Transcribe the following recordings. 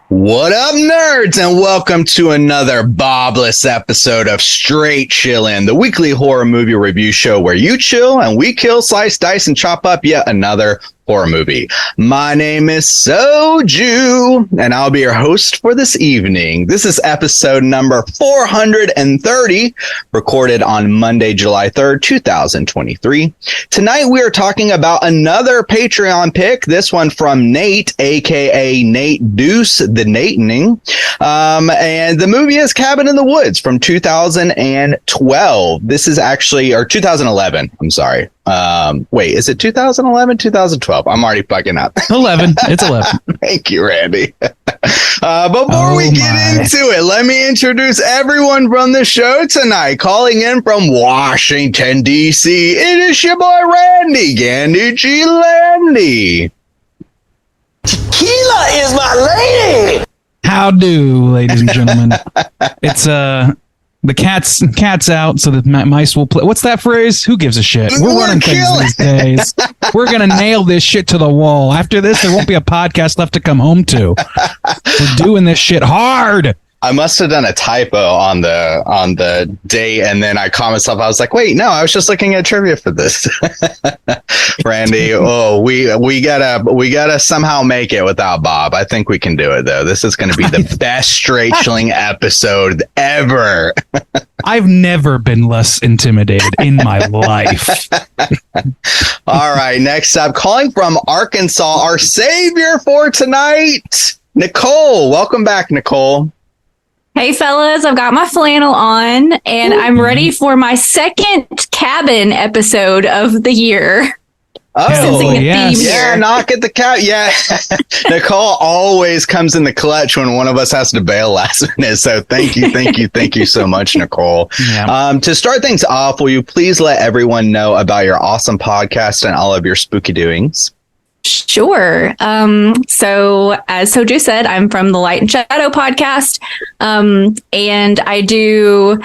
What up, nerds, and welcome to another Bobless episode of Straight Chillin', the weekly horror movie review show where you chill and we kill, slice, dice, and chop up yet another horror movie. My name is Soju, and I'll be your host for this evening. This is episode number 430, recorded on Monday, July 3rd, 2023. Tonight, we are talking about another Patreon pick, this one from Nate, aka Nate Deuce, the Natening. And the movie is Cabin in the Woods from 2012. This is actually, or 2011, I'm sorry. Wait, is it 2011, 2012? I'm already fucking up. 11. It's 11. Thank you, Randy. Before we get into it, let me introduce everyone from the show tonight. Calling in from Washington, D.C., it is your boy, Randy Gandy G. Landy. Tequila is my lady. How do, ladies and gentlemen? It's the cat's out, so the mice will play. What's that phrase? Who gives a shit? We're running things these days. We're gonna nail this shit to the wall. After this, there won't be a podcast left to come home to. We're doing this shit hard. I must have done a typo on the date, and then I caught myself. I was like, "Wait, no, I was just looking at trivia for this." Randy, we gotta somehow make it without Bob. I think we can do it though. This is going to be the best straight chilling episode ever. I've never been less intimidated in my life. All right, next up, calling from Arkansas, our savior for tonight, Nicole. Welcome back, Nicole. Hey fellas, I've got my flannel on and I'm ready for my second cabin episode of the year. Oh, yes. Yeah, knock at the cat. Yeah. Nicole always comes in the clutch when one of us has to bail last minute. So thank you so much, Nicole. Yeah. To start things off, will you please let everyone know about your awesome podcast and all of your spooky doings? Sure. So as Soju said, I'm from the Light and Shadow podcast. And I do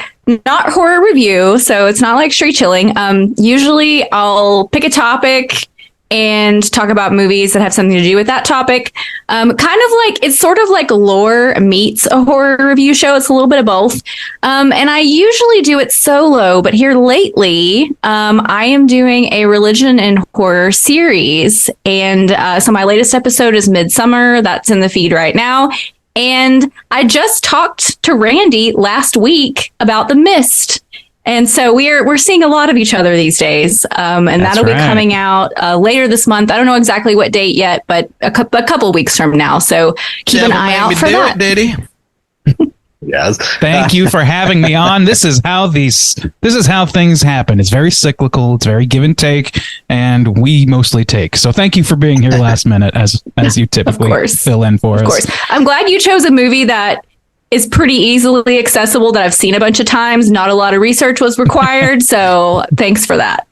not horror review, so it's not like straight chilling. Usually I'll pick a topic and talk about movies that have something to do with that topic. Kind of like, it's sort of like lore meets a horror review show. It's a little bit of both. And I usually do it solo, but here lately, I am doing a religion and horror series. And so my latest episode is Midsummer. That's in the feed right now. And I just talked to Randy last week about The Mist. And so we're seeing a lot of each other these days. And that'll be coming out later this month. I don't know exactly what date yet, but a couple weeks from now. So keep an eye out for that. Did he? Yes. Thank you for having me on. This is how things happen. It's very cyclical. It's very give and take, and we mostly take. So thank you for being here last minute, as you typically fill in for us. Of course. I'm glad you chose a movie that is pretty easily accessible, that I've seen a bunch of times. Not a lot of research was required, so thanks for that.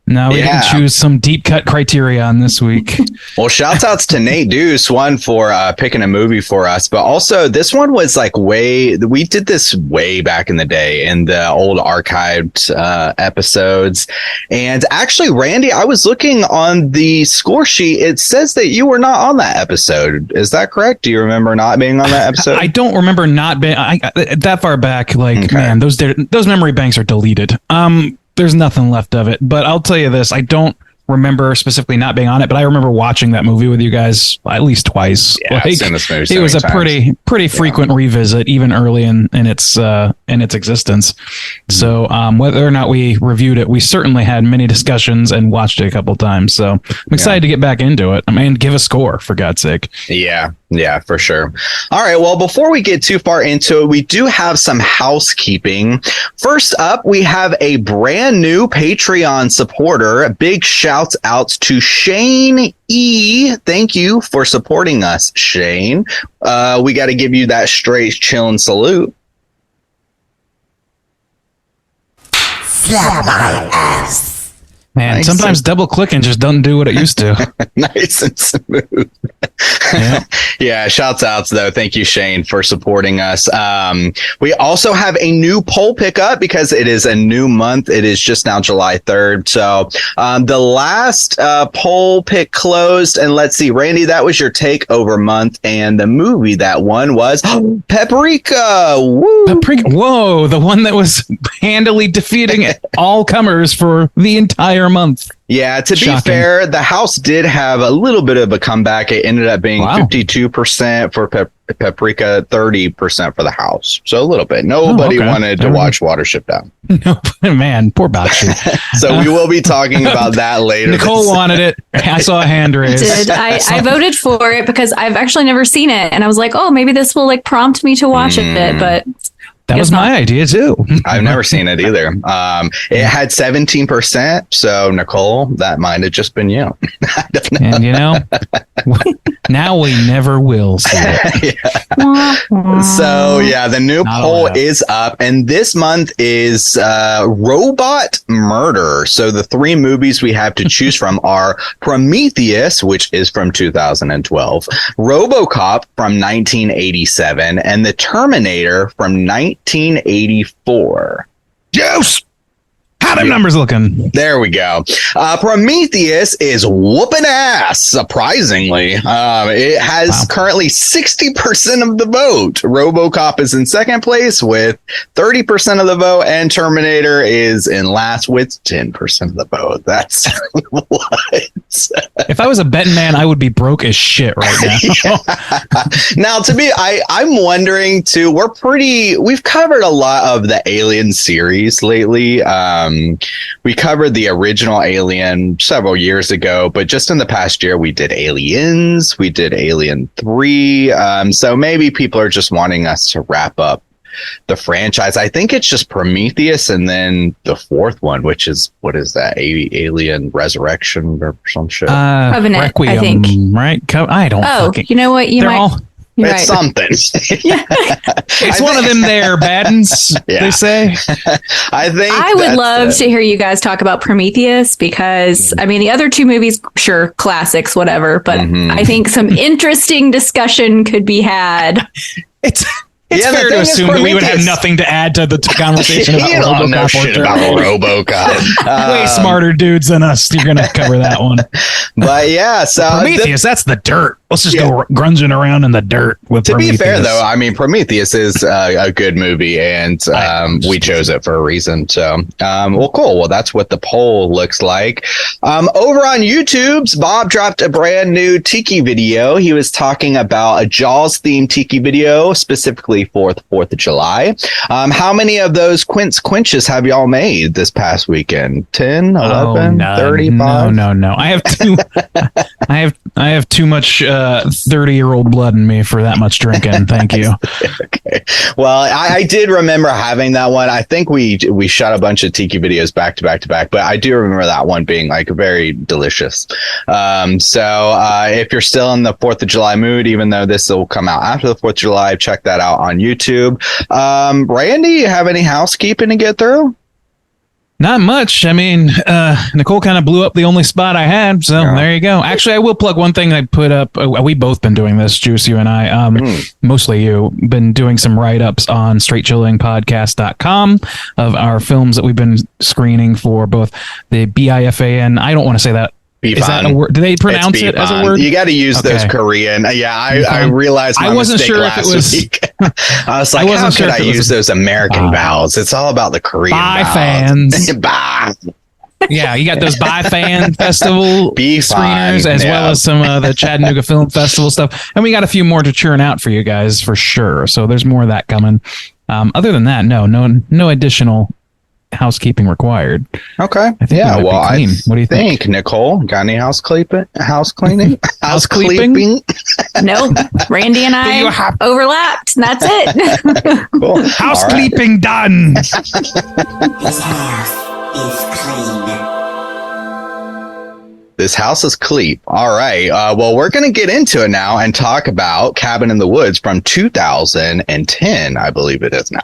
Now we can choose some deep cut criteria on this week. Well, shouts outs to Nate Deuce, one for picking a movie for us, but also this one was like we did this way back in the day in the old archived episodes. And actually, Randy, I was looking on the score sheet. It says that you were not on that episode. Is that correct? Do you remember not being on that episode? I don't remember not being that far back. Like, man, those memory banks are deleted. There's nothing left of it, but I'll tell you this. I don't remember specifically not being on it, but I remember watching that movie with you guys at least twice. Yeah, I've seen this movie so it was a times. pretty frequent revisit, even early in its existence. So whether or not we reviewed it, we certainly had many discussions and watched it a couple times. So I'm excited to get back into it. I mean, give a score, for God's sake. Yeah, for sure. All right. Well, before we get too far into it, we do have some housekeeping. First up, we have a brand new Patreon supporter. Big shouts outs to Shane E. Thank you for supporting us, Shane. We got to give you that straight chillin' salute. Slap my ass. Man, Nice sometimes double clicking just doesn't do what it used to. Nice and smooth. Yeah, shouts outs though. Thank you, Shane, for supporting us. We also have a new poll pickup because it is a new month. It is just now July 3rd. So the last poll pick closed. And let's see, Randy, that was your takeover month. And the movie that won was Paprika. Woo! Paprika. Whoa, the one that was handily defeating all comers for the entire month. Yeah, to Shocking. be fair, the house did have a little bit of a comeback. It ended up being 52% for Paprika, 30% for the house. So a little bit. Nobody wanted to watch Watership Down. No, man, poor Bakshi. So we will be talking about that later. Nicole wanted it. I saw a hand raise. I voted for it because I've actually never seen it. And I was like, oh, maybe this will like prompt me to watch it. But that was my idea too. I've never seen it either. It had 17%. So Nicole, that might have just been you. I don't know. And you know, now we never will see it. So yeah, the new poll is up, and this month is Robot Murder. So the three movies we have to choose from are Prometheus, which is from 2012, RoboCop from 1987, and The Terminator from 1984. Juice! How them numbers looking? There we go. Prometheus is whooping ass, surprisingly. It has currently 60% of the vote. RoboCop is in second place with 30% of the vote, and Terminator is in last with 10% of the vote. That's what? If I was a betting man, I would be broke as shit right now. Now, I'm wondering too, we've covered a lot of the Alien series lately. We covered the original Alien several years ago, but just in the past year, we did Aliens, we did Alien 3. So maybe people are just wanting us to wrap up the franchise. I think it's just Prometheus and then the fourth one, which is, what is that? Alien Resurrection or some shit. Covenant, Requiem, I think. Right? I don't fucking... You know what? You're It's right. something. It's one of them there Baddens, they say. I would love to hear you guys talk about Prometheus because, I mean, the other two movies, sure, classics, whatever, but I think some interesting discussion could be had. It's fair to assume that we would have nothing to add to the conversation about RoboCop. Way smarter dudes than us. You're going to cover that one. But yeah, so Prometheus, that's the dirt. Let's just go grunging around in the dirt with Prometheus. To be fair, though, I mean, Prometheus is a good movie, and we chose it for a reason. So, well, cool. Well, that's what the poll looks like. Over on YouTube's, Bob dropped a brand new Tiki video. He was talking about a Jaws-themed Tiki video, specifically for the 4th of July. How many of those quenches have y'all made this past weekend? 10, 11, 35? No. I have too I have too much 30-year-old blood in me for that much drinking. Thank you. Okay. Well, I did remember having that one. I think we shot a bunch of Tiki videos back to back, but I do remember that one being like very delicious. So if you're still in the 4th of July mood, even though this will come out after the 4th of July, check that out on YouTube. Randy, you have any housekeeping to get through? Not much. I mean, Nicole kind of blew up the only spot I had, so there you go. Actually, I will plug one thing I put up. We've both been doing this, Juice, you and I. Mostly you. Been doing some write-ups on straightchillingpodcast.com of our films that we've been screening for both the BIFAN. I don't want to say that. Is that a word? Do they pronounce it as a word? You got to use those Korean. Yeah, I realized my wasn't mistake sure last if it was. week. I was like, how could I use those American vowels? It's all about the Korean vowels. Fans. Bye. Yeah, you got those BiFan Festival screeners as well as some of the Chattanooga Film Festival stuff. And we got a few more to churn out for you guys for sure. So there's more of that coming. Other than that, no additional housekeeping required. Okay. What do you think, Nicole? Got any house cleaning? Housekeeping? No, Randy and I overlapped, and that's it. Cool. Housekeeping done. His house is clean. This house is Cleep. All right. Well, we're going to get into it now and talk about Cabin in the Woods from 2010, I believe it is now.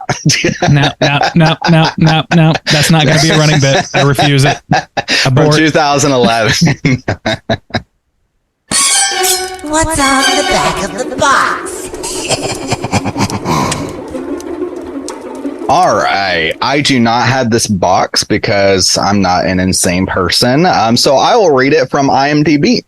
No. That's not going to be a running bit. I refuse it. Abort. From 2011. What's on the back of the box? All right. I do not have this box because I'm not an insane person. So I will read it from IMDb.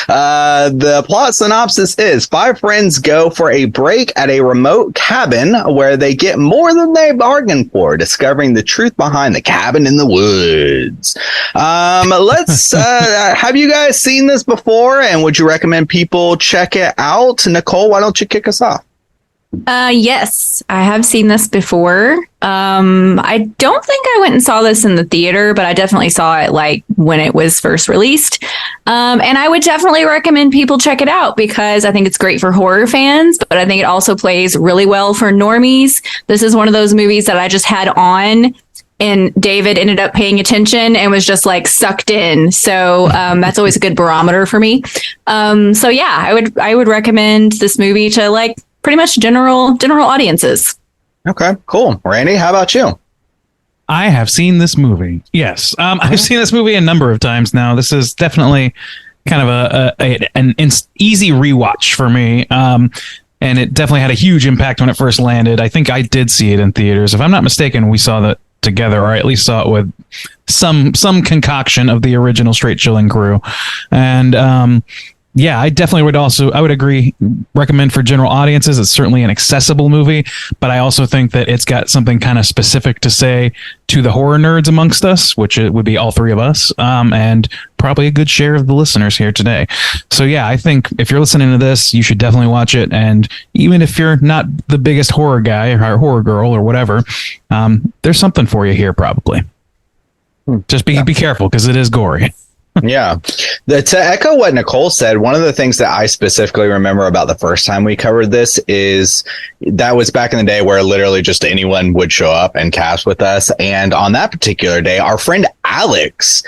The plot synopsis is 5 friends go for a break at a remote cabin where they get more than they bargained for, discovering the truth behind the cabin in the woods. Let's have you guys seen this before, and would you recommend people check it out? Nicole, why don't you kick us off? Yes, I have seen this before. I don't think I went and saw this in the theater, but I definitely saw it like when it was first released. And I would definitely recommend people check it out because I think it's great for horror fans, but I think it also plays really well for normies. This is one of those movies that I just had on and David ended up paying attention and was just like sucked in. So that's always a good barometer for me. So yeah, I would recommend this movie to like pretty much general audiences. Okay, cool. Randy, how about you? I have seen this movie. Yes. I've seen this movie a number of times now. This is definitely kind of an easy rewatch for me. And it definitely had a huge impact when it first landed. I think I did see it in theaters. If I'm not mistaken, we saw that together, or I at least saw it with some concoction of the original Straight Chilling crew. And yeah, I definitely would agree, recommend for general audiences. It's certainly an accessible movie, but I also think that it's got something kind of specific to say to the horror nerds amongst us, which it would be all 3 of us, and probably a good share of the listeners here today. So yeah, I think if you're listening to this, you should definitely watch it. And even if you're not the biggest horror guy or horror girl or whatever, there's something for you here probably. Just be careful because it is gory. Yeah. To echo what Nicole said, one of the things that I specifically remember about the first time we covered this is that was back in the day where literally just anyone would show up and cast with us. And on that particular day, our friend Alex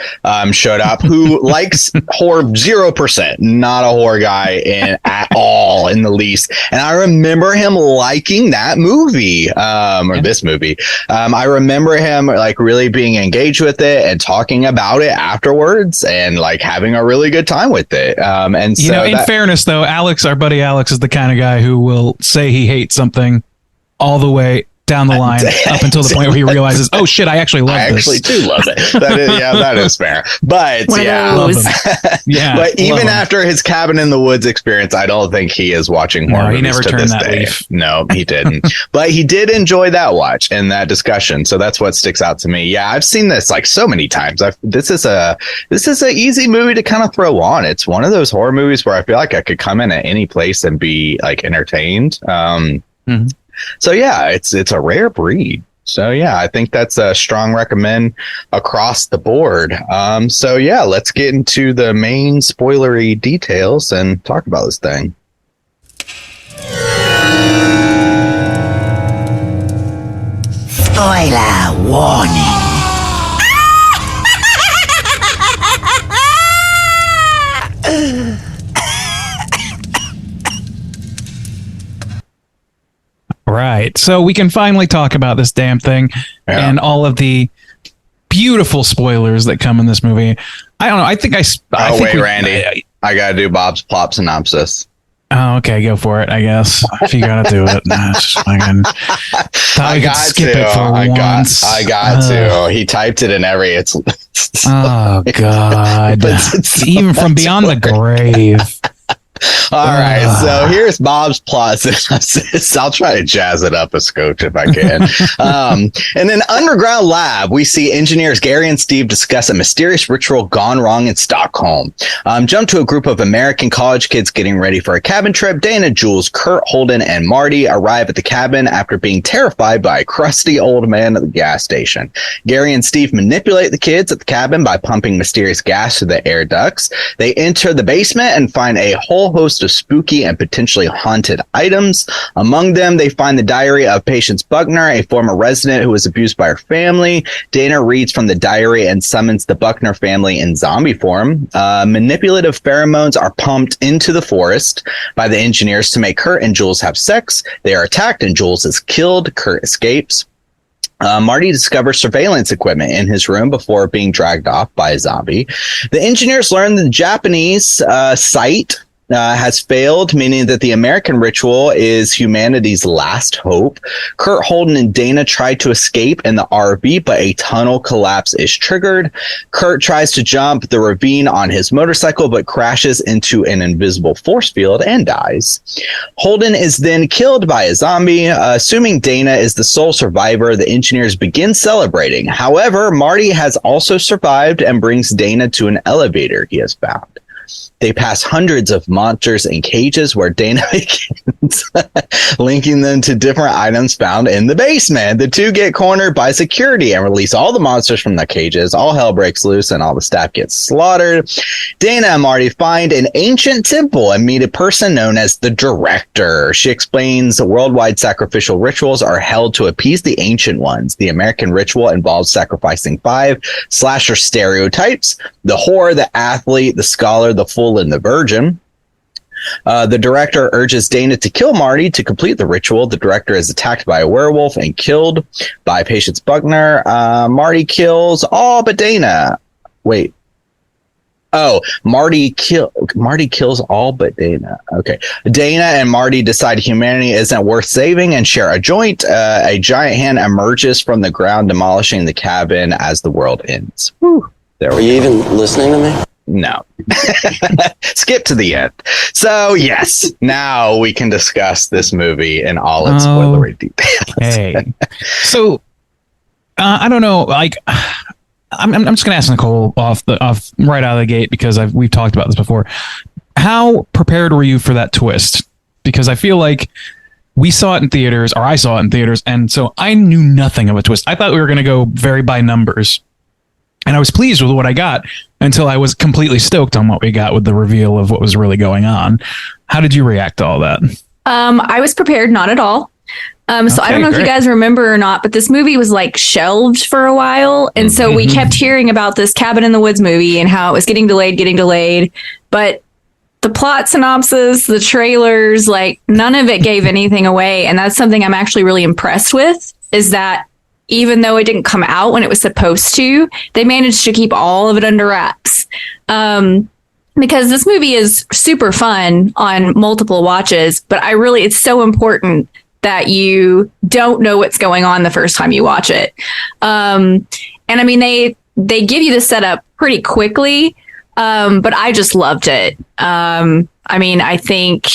showed up, who likes horror 0%, not a horror guy at all in the least. And I remember him liking that movie, or this movie. I remember him like really being engaged with it and talking about it afterwards and like having a really good time with it. And so, in fairness, though, Alex, our buddy Alex, is the kind of guy who will say he hates something all the way down the line up until the point where he realizes, oh shit, I actually love this. I actually do love it. That is fair. But yeah, but even after his Cabin in the Woods experience, I don't think he is watching horror movies. He never turned that leaf. No, he didn't. But he did enjoy that watch and that discussion. So that's what sticks out to me. Yeah, I've seen this like so many times. This is a easy movie to kind of throw on. It's one of those horror movies where I feel like I could come in at any place and be like entertained. So yeah, it's a rare breed. So yeah, I think that's a strong recommend across the board. So yeah, let's get into the main spoilery details and talk about this thing. Spoiler warning. Right. So we can finally talk about this damn thing and all of the beautiful spoilers that come in this movie. I don't know. I think Randy, I got to do Bob's plot synopsis. Oh, okay. Go for it, I guess. If you got to do it. I got skip it for once. I got to. He typed it in every... Oh, God. Even from beyond the grave. All right, so here's Bob's plot synopsis. I'll try to jazz it up a scotch if I can. In an underground lab, we see engineers Gary and Steve discuss a mysterious ritual gone wrong in Stockholm. Jump to a group of American college kids getting ready for a cabin trip. Dana, Jules, Kurt, Holden, and Marty arrive at the cabin after being terrified by a crusty old man at the gas station. Gary and Steve manipulate the kids at the cabin by pumping mysterious gas through the air ducts. They enter the basement and find a whole host list of spooky and potentially haunted items. Among them, they find the diary of Patience Buckner, a former resident who was abused by her family. Dana reads from the diary and summons the Buckner family in zombie form. Manipulative pheromones are pumped into the forest by the engineers to make Kurt and Jules have sex. They are attacked and Jules is killed. Kurt escapes. Marty discovers surveillance equipment in his room before being dragged off by a zombie. The engineers learn the Japanese site has failed, meaning that the American ritual is humanity's last hope. Kurt, Holden, and Dana try to escape in the RV, but a tunnel collapse is triggered. Kurt tries to jump the ravine on his motorcycle, but crashes into an invisible force field and dies. Holden is then killed by a zombie. Assuming Dana is the sole survivor, the engineers begin celebrating. However, Marty has also survived and brings Dana to an elevator he has found. They pass hundreds of monsters in cages where Dana begins linking them to different items found in the basement. The two get cornered by security and release all the monsters from the cages. All hell breaks loose and all the staff gets slaughtered. Dana and Marty find an ancient temple and meet a person known as the Director. She explains worldwide sacrificial rituals are held to appease the ancient ones. The American ritual involves sacrificing 5 slasher stereotypes: the whore, the athlete, the scholar, the fool, and the virgin. The Director urges Dana to kill Marty to complete the ritual. The Director is attacked by a werewolf and killed by Patience Buckner. Marty kills all but Dana. Wait. Oh, Marty kills all but Dana. Okay. Dana and Marty decide humanity isn't worth saving and share a joint. A giant hand emerges from the ground, demolishing the cabin as the world ends. Whew. There we go. Are you even listening to me? No. Skip to the end. So, yes, now we can discuss this movie in all its spoilery details. Hey. So, I don't know. Like, I'm just going to ask Nicole off right out of the gate because we've talked about this before. How prepared were you for that twist? Because I feel like we saw it in theaters, or I saw it in theaters, and so I knew nothing of a twist. I thought we were going to go very by numbers. And I was pleased with what I got until I was completely stoked on what we got with the reveal of what was really going on. How did you react to all that? I was prepared, not at all. So I don't know if you guys remember or not, but this movie was like shelved for a while. And so we kept hearing about this Cabin in the Woods movie and how it was getting delayed. But the plot synopsis, the trailers, like none of it gave anything away. And that's something I'm actually really impressed with, is that even though it didn't come out when it was supposed to, they managed to keep all of it under wraps. Because this movie is super fun on multiple watches, but it's so important that you don't know what's going on the first time you watch it. And I mean, they give you the setup pretty quickly, but I just loved it. I mean, I think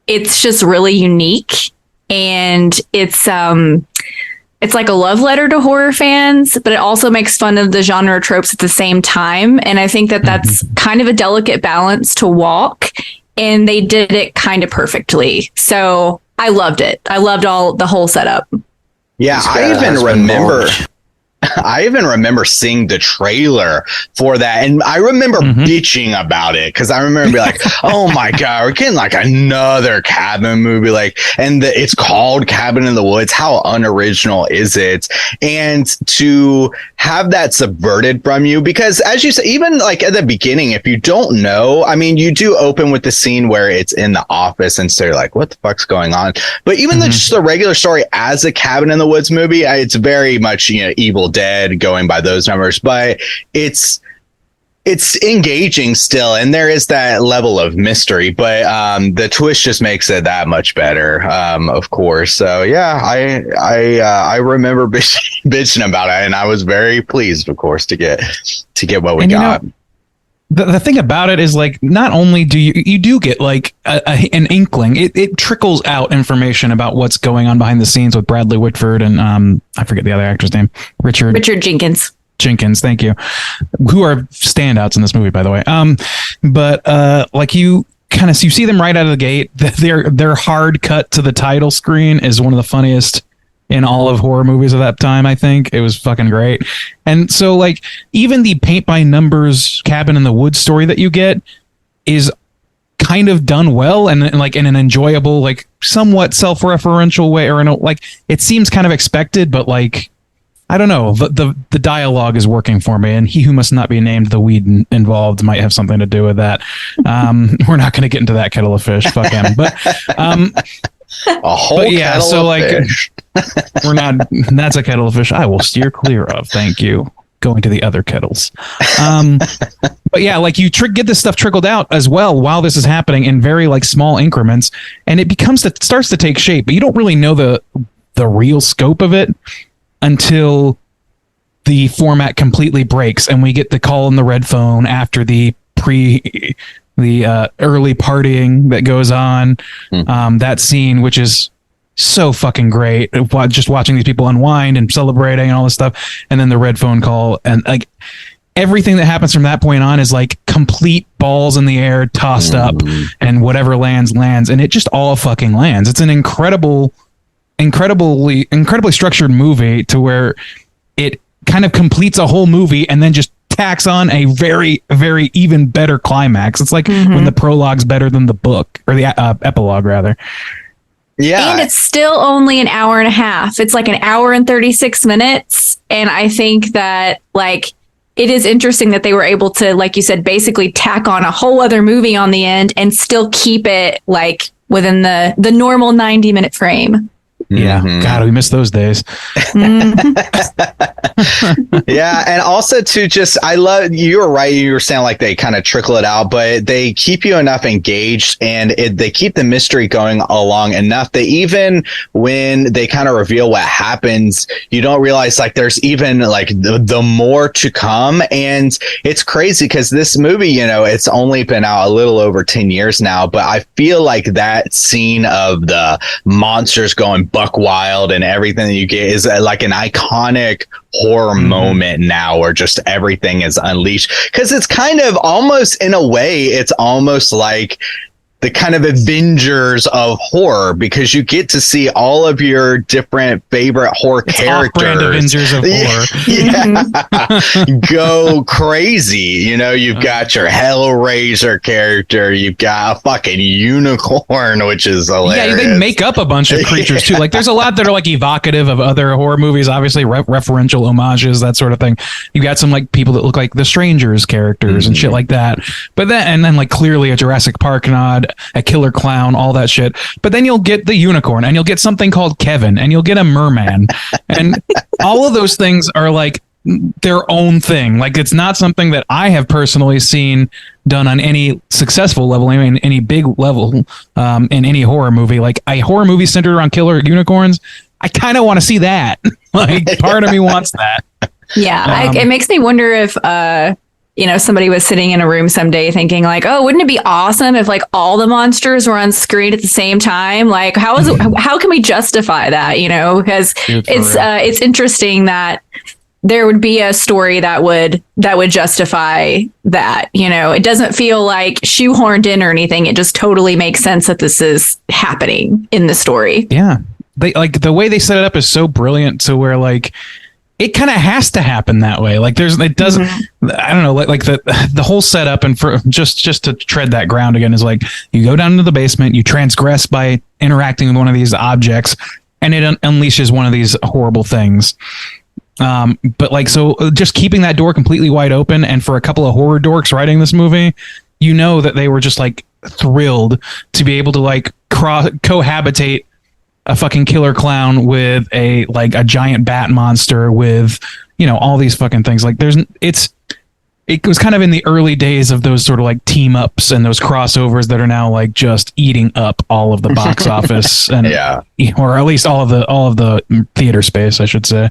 it's just really unique, and it's like a love letter to horror fans, but it also makes fun of the genre tropes at the same time. And I think that that's kind of a delicate balance to walk, and they did it kind of perfectly. So I loved it. I loved the whole setup. Yeah, I even remember seeing the trailer for that, and I remember bitching about it because I remember being like, "Oh my god, we're getting like another Cabin movie!" Like, and it's called Cabin in the Woods. How unoriginal is it? And to have that subverted from you, because as you said, even like at the beginning, if you don't know, I mean, you do open with the scene where it's in the office, and so you're like, "What the fuck's going on?" But even just the regular story as a Cabin in the Woods movie, it's very much Evil Dead going by those numbers, but it's engaging still, and there is that level of mystery, but the twist just makes it that much better, of course. So yeah, I remember bitching about it, and I was very pleased, of course, to get what we got. The thing about it is, like, not only do you do get like an inkling, it trickles out information about what's going on behind the scenes with Bradley Whitford and I forget the other actor's name, Richard Jenkins. Thank you. Who are standouts in this movie, by the way. But like you see them right out of the gate. Their hard cut to the title screen is one of the funniest in all of horror movies of that time. I think it was fucking great. And so, like, even the paint by numbers Cabin in the Woods story that you get is kind of done well and like in an enjoyable, like somewhat self-referential way, or like it seems kind of expected, but like I don't know, the dialogue is working for me, and he who must not be named, the weed involved, might have something to do with that. We're not going to get into that kettle of fish. Fuck him. But a whole kettle so of like fish. we're not. That's a kettle of fish I will steer clear of. Thank you. Going to the other kettles. But yeah, like you get this stuff trickled out as well while this is happening in very like small increments, and it starts to take shape, but you don't really know the real scope of it until the format completely breaks and we get the call on the red phone after the early partying that goes on. That scene, which is so fucking great, just watching these people unwind and celebrating and all this stuff, and then the red phone call, and like everything that happens from that point on is like complete balls in the air, tossed up, and whatever lands, and it just all fucking lands. It's an incredibly structured movie to where it kind of completes a whole movie and then just tacks on a very, very even better climax. It's like when the prologue's better than the book, or the epilogue rather. Yeah. And it's still only an hour and a half. It's like an hour and 36 minutes. And I think that like it is interesting that they were able to, like you said, basically tack on a whole other movie on the end and still keep it like within the normal 90-minute frame. Yeah. God, we miss those days. Yeah. And also to just, I love, you were right. You were saying like they kind of trickle it out, but they keep you enough engaged, and they keep the mystery going along enough that even when they kind of reveal what happens, you don't realize like there's even like the more to come. And it's crazy because this movie, you know, it's only been out a little over 10 years now, but I feel like that scene of the monsters going buck wild and everything that you get is like an iconic horror moment now, where just everything is unleashed, because it's kind of almost, in a way, it's almost like the kind of Avengers of horror, because you get to see all of your different favorite horror characters. Avengers of horror. Yeah. Go crazy. You know, you've got your Hellraiser character, you've got a fucking unicorn, which is hilarious. Yeah, they make up a bunch of creatures too. Like there's a lot that are like evocative of other horror movies, obviously referential homages, that sort of thing. You got some like people that look like the Strangers characters and shit like that. But then like clearly a Jurassic Park nod, a killer clown, all that shit. But then you'll get the unicorn, and you'll get something called Kevin, and you'll get a merman. And all of those things are like their own thing. Like it's not something that I have personally seen done on any successful level, I mean, any big level in any horror movie. Like a horror movie centered around killer unicorns, I kind of want to see that. Like part of me wants that. Yeah, it makes me wonder if somebody was sitting in a room someday thinking like, oh, wouldn't it be awesome if like all the monsters were on screen at the same time? Like, how can we justify that? You know, because it's interesting that there would be a story that would justify that. You know, it doesn't feel like shoehorned in or anything. It just totally makes sense that this is happening in the story. Yeah, they like the way they set it up is so brilliant to where like it kind of has to happen that way. Like it doesn't, I don't know, like the whole setup, and for just to tread that ground again, is like you go down into the basement, you transgress by interacting with one of these objects, and it unleashes one of these horrible things. But like, so just keeping that door completely wide open, and for a couple of horror dorks writing this movie, you know that they were just like thrilled to be able to like cohabitate a fucking killer clown with a giant bat monster with, you know, all these fucking things. Like it was kind of in the early days of those sort of like team ups and those crossovers that are now like just eating up all of the box office and or at least all of the theater space, I should say.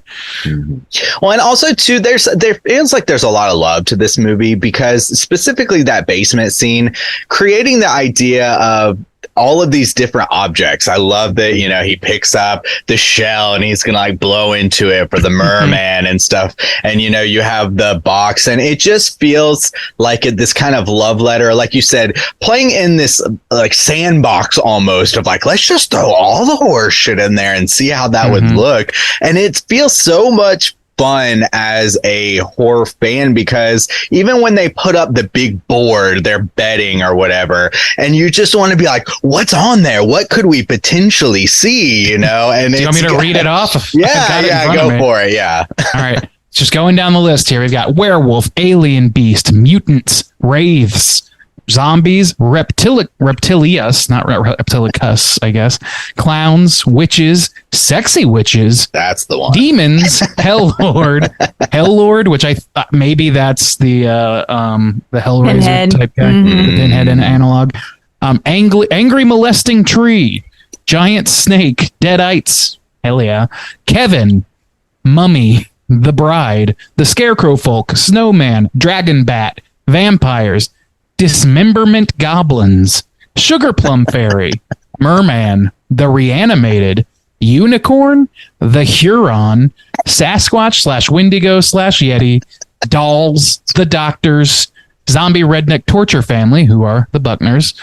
Well, and also too, there feels like there's a lot of love to this movie, because specifically that basement scene, creating the idea of all of these different objects. I love that, you know, he picks up the shell and he's gonna like blow into it for the merman and stuff, and you know, you have the box, and it just feels like this kind of love letter, like you said, playing in this like sandbox almost of like, let's just throw all the horror shit in there and see how that would look. And it feels so much fun as a horror fan, because even when they put up the big board, they're betting or whatever, and you just want to be like, what's on there? What could we potentially see? You know, and do you want me to read it off? Yeah, go for it. Yeah. All right. Just going down the list here. We've got werewolf, alien beast, mutants, wraiths, zombies, reptilius, not reptilicus, I guess, clowns, witches, sexy witches. That's the one. Demons, Hell Lord, which I thought maybe that's the Hellraiser Pinhead. type guy, the Pinhead analog. Angry molesting tree, giant snake, deadites, hell yeah, Kevin, mummy, the bride, the scarecrow folk, snowman, dragon bat, vampires, dismemberment goblins, sugar plum fairy, merman, the reanimated, unicorn, the Huron, Sasquatch / Wendigo / Yeti, dolls, the doctors, zombie redneck torture family, who are the Buckners,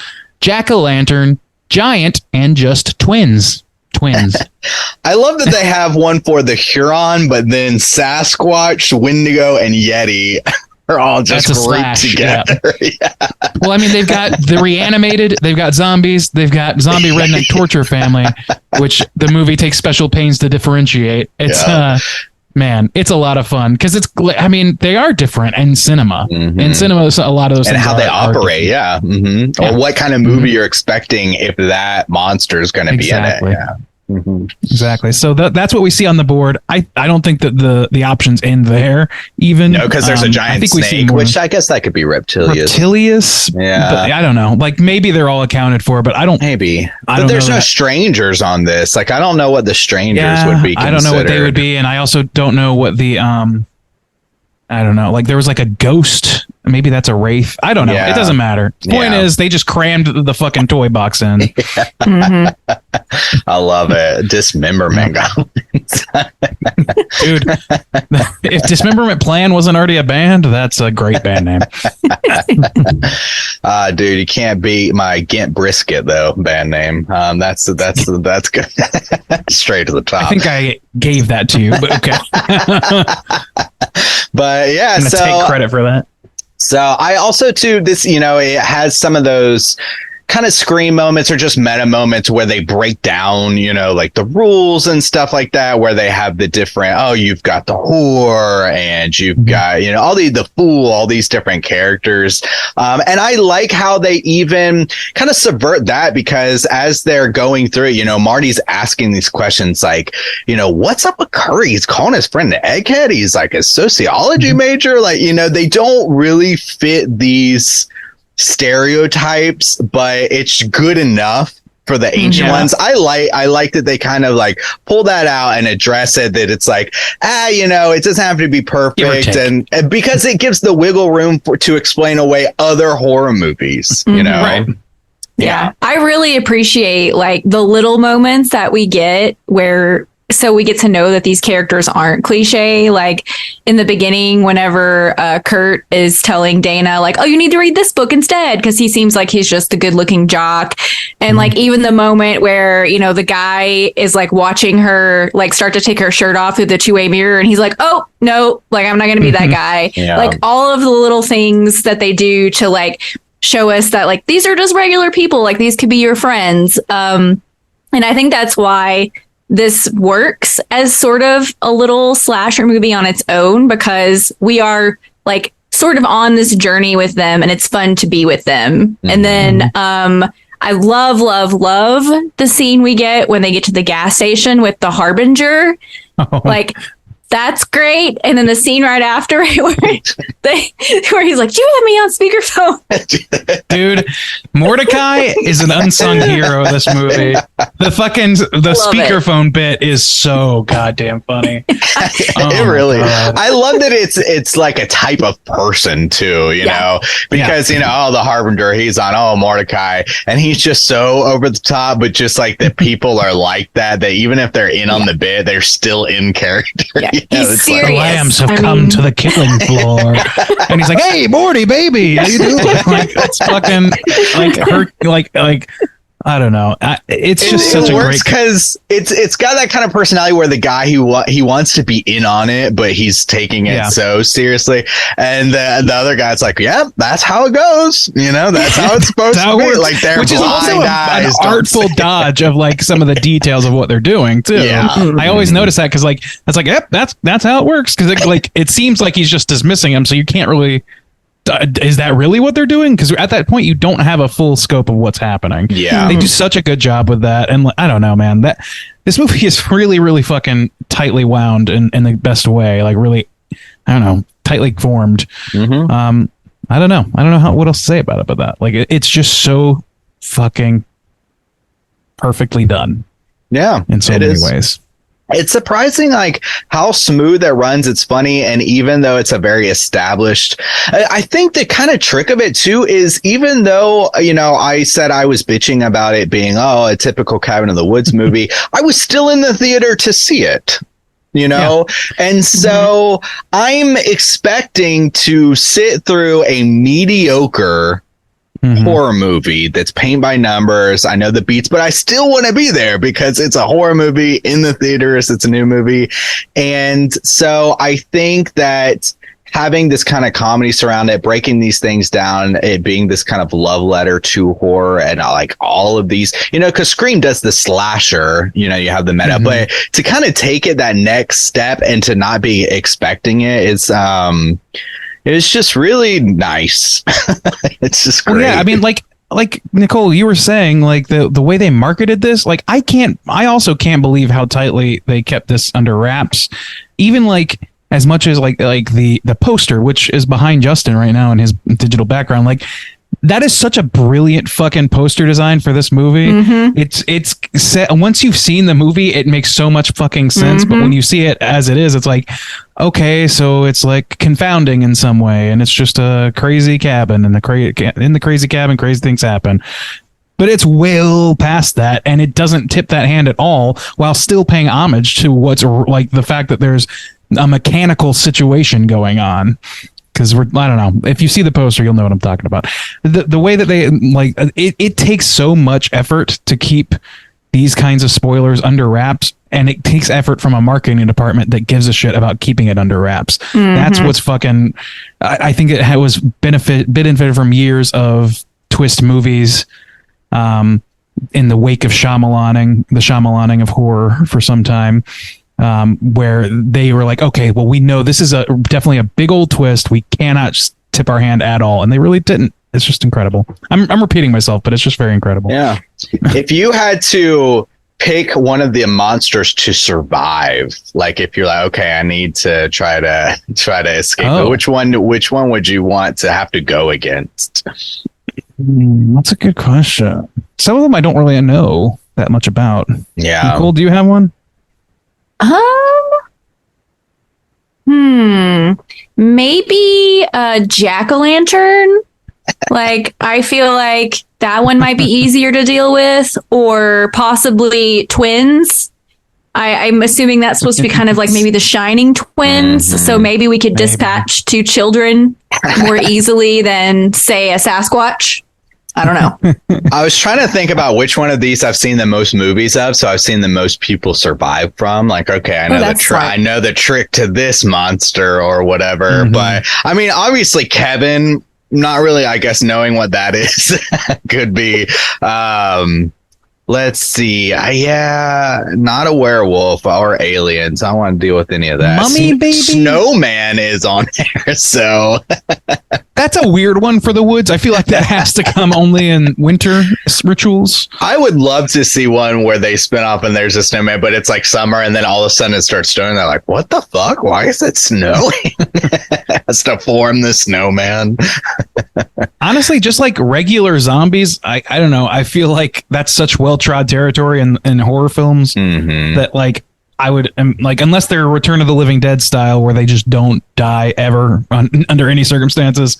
jack-o'-lantern, giant, and just twins. I love that they have one for the Huron, but then Sasquatch, Wendigo, and Yeti are all just grouped together. Yeah. Well, I mean, they've got the reanimated, they've got zombies, they've got zombie redneck torture family, which the movie takes special pains to differentiate. It's man, it's a lot of fun because they are different in cinema. Mm-hmm. In cinema, a lot of those and things how they operate, or what kind of movie you're expecting if that monster is going to be in it. Yeah. Mm-hmm. Exactly. So that's what we see on the board. I don't think that the options end there even. No, because there's a giant snake, which I guess that could be reptilius. Yeah. But I don't know. Like maybe they're all accounted for, but I don't. Maybe. But there's no strangers on this. Like I don't know what the strangers would be considered. I don't know what they would be, and I also don't know what the I don't know. Like there was like a ghost. Maybe that's a wraith. I don't know. Yeah. It doesn't matter. The point is they just crammed the fucking toy box in. Mm-hmm. I love it. Dismemberment goblins. Dude, if Dismemberment Plan wasn't already a band, that's a great band name. Dude, you can't beat my Ghent Brisket though band name. That's good. Straight to the top. I think I gave that to you, but okay. But yeah, I'm gonna take credit for that. So I also too, this, it has some of those kind of scream moments or just meta moments where they break down, like the rules and stuff like that, where they have the different, you've got the whore and you've got, all the fool, all these different characters. And I like how they even kind of subvert that, because as they're going through it, Marty's asking these questions like, what's up with Curry? He's calling his friend an egghead. He's like a sociology major. Like, they don't really fit these stereotypes, but it's good enough for the ancient ones. I like that they kind of like pull that out and address it, that it's like, it doesn't have to be perfect, and because it gives the wiggle room to explain away other horror movies, Right. Yeah. I really appreciate like the little moments that we get so we get to know that these characters aren't cliche. Like in the beginning, whenever Kurt is telling Dana, like, oh, you need to read this book instead, because he seems like he's just a good looking jock. And like even the moment where, the guy is like watching her like start to take her shirt off through the two-way mirror, and he's like, oh, no, like I'm not going to be that guy. Yeah. Like all of the little things that they do to like show us that like these are just regular people, like these could be your friends. And I think that's why this works as sort of a little slasher movie on its own, because we are like sort of on this journey with them and it's fun to be with them. Mm-hmm. And then I love the scene we get when they get to the gas station with the Harbinger. Oh. Like that's great. And then the scene right after where he's like, do you have me on speakerphone? Dude, Mordecai is an unsung hero of this movie. The speakerphone bit is so goddamn funny. It really, I love that it's like a type of person too, because, the Harbinger, he's on, Mordecai, and he's just so over the top, but just like the people are like that even if they're in on the bit, they're still in character. Yeah. He's serious. The lambs have come to the killing floor, and he's like, "Hey, Morty, baby, how you doing?" Like it's fucking like her, like I don't know. It's just such a great because it's got that kind of personality where the guy he wants to be in on it, but he's taking it so seriously, and the other guy's like, "Yeah, that's how it goes. You know, that's how it's supposed to be." Like they're which is also an artful dodge of like some of the details of what they're doing too. Yeah. I always notice that because like it's like, yep, that's how it works, because it seems like he's just dismissing him, so you can't really. Is that really what they're doing? Because at that point, you don't have a full scope of what's happening. Yeah, they do such a good job with that, and I don't know, man. This movie is really, really fucking tightly wound in the best way. Like really, I don't know, tightly formed. Mm-hmm. I don't know what else to say about it, but that like it's just so fucking perfectly done. Yeah, in so many ways. It's surprising, like how smooth it runs. It's funny, and even though it's a very established, I think the kind of trick of it too is, even though I said I was bitching about it being a typical Cabin in the Woods movie, I was still in the theater to see it. And so I'm expecting to sit through a mediocre horror movie that's paint by numbers. I know the beats, but I still want to be there because it's a horror movie in the theaters. It's a new movie. And so I think that having this kind of comedy surround it, breaking these things down, it being this kind of love letter to horror, and like all of these, because Scream does the slasher, you have the meta, but to kind of take it that next step and to not be expecting it's just really nice. It's just great. Well, yeah, I mean, like Nicole, you were saying, like the way they marketed this, like I also can't believe how tightly they kept this under wraps. Even like as much as like the poster, which is behind Justin right now in his digital background, like that is such a brilliant fucking poster design for this movie. It's set, once you've seen the movie, it makes so much fucking sense. But when you see it as it is, it's like, okay, so it's like confounding in some way, and it's just a crazy cabin, and in the crazy cabin, crazy things happen. But it's well past that, and it doesn't tip that hand at all, while still paying homage to what's like the fact that there's a mechanical situation going on. Because I don't know, if you see the poster, you'll know what I'm talking about. The way that they like it takes so much effort to keep these kinds of spoilers under wraps, and it takes effort from a marketing department that gives a shit about keeping it under wraps. That's what's fucking. I think it was benefited from years of twist movies, in the wake of the Shyamalan of horror for some time. Where they were like, okay, well, we know this is definitely a big old twist. We cannot tip our hand at all. And they really didn't. It's just incredible. I'm repeating myself, but it's just very incredible. Yeah. If you had to pick one of the monsters to survive, like if you're like, okay, I need to try to escape, which one would you want to have to go against? That's a good question. Some of them I don't really know that much about. Yeah. Nicole, do you have one? Maybe a jack-o'-lantern. Like, I feel like that one might be easier to deal with, or possibly twins. I'm assuming that's supposed to be kind of like maybe the Shining twins. So maybe we could dispatch two children more easily than, say, a Sasquatch. I don't know. I was trying to think about which one of these I've seen the most movies of. So I've seen the most people survive from. Like, okay, I know the trick to this monster or whatever. But I mean, obviously, Kevin, not really, I guess, knowing what that is could be. Let's see. Not a werewolf or aliens. I don't want to deal with any of that. Mummy baby. Snowman is on there, so that's a weird one for the woods. I feel like that has to come only in winter rituals. I would love to see one where they spin off and there's a snowman, but it's like summer, and then all of a sudden it starts snowing. They're like, "What the fuck? Why is it snowing?" Has to form the snowman. Honestly, just like regular zombies, I don't know. I feel like that's such well-trod territory in horror films that like I would like, unless they're Return of the Living Dead style where they just don't die ever under any circumstances,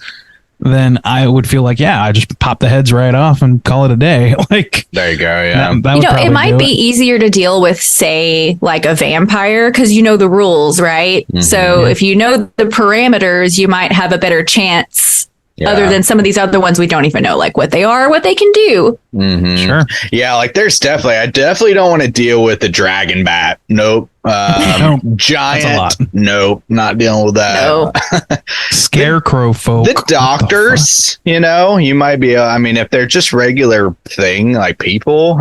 then I would feel like, I just pop the heads right off and call it a day. Like, there you go. Yeah. It might be easier to deal with, say, like a vampire, because you know the rules, right? So if you know the parameters, you might have a better chance. Other than some of these other ones, we don't even know like what they are, what they can do. Sure. Yeah, like I definitely don't want to deal with the dragon bat. Nope. Giant. Nope. Not dealing with that. No. Scarecrow folk. The doctors, you might be, if they're just regular thing, like people,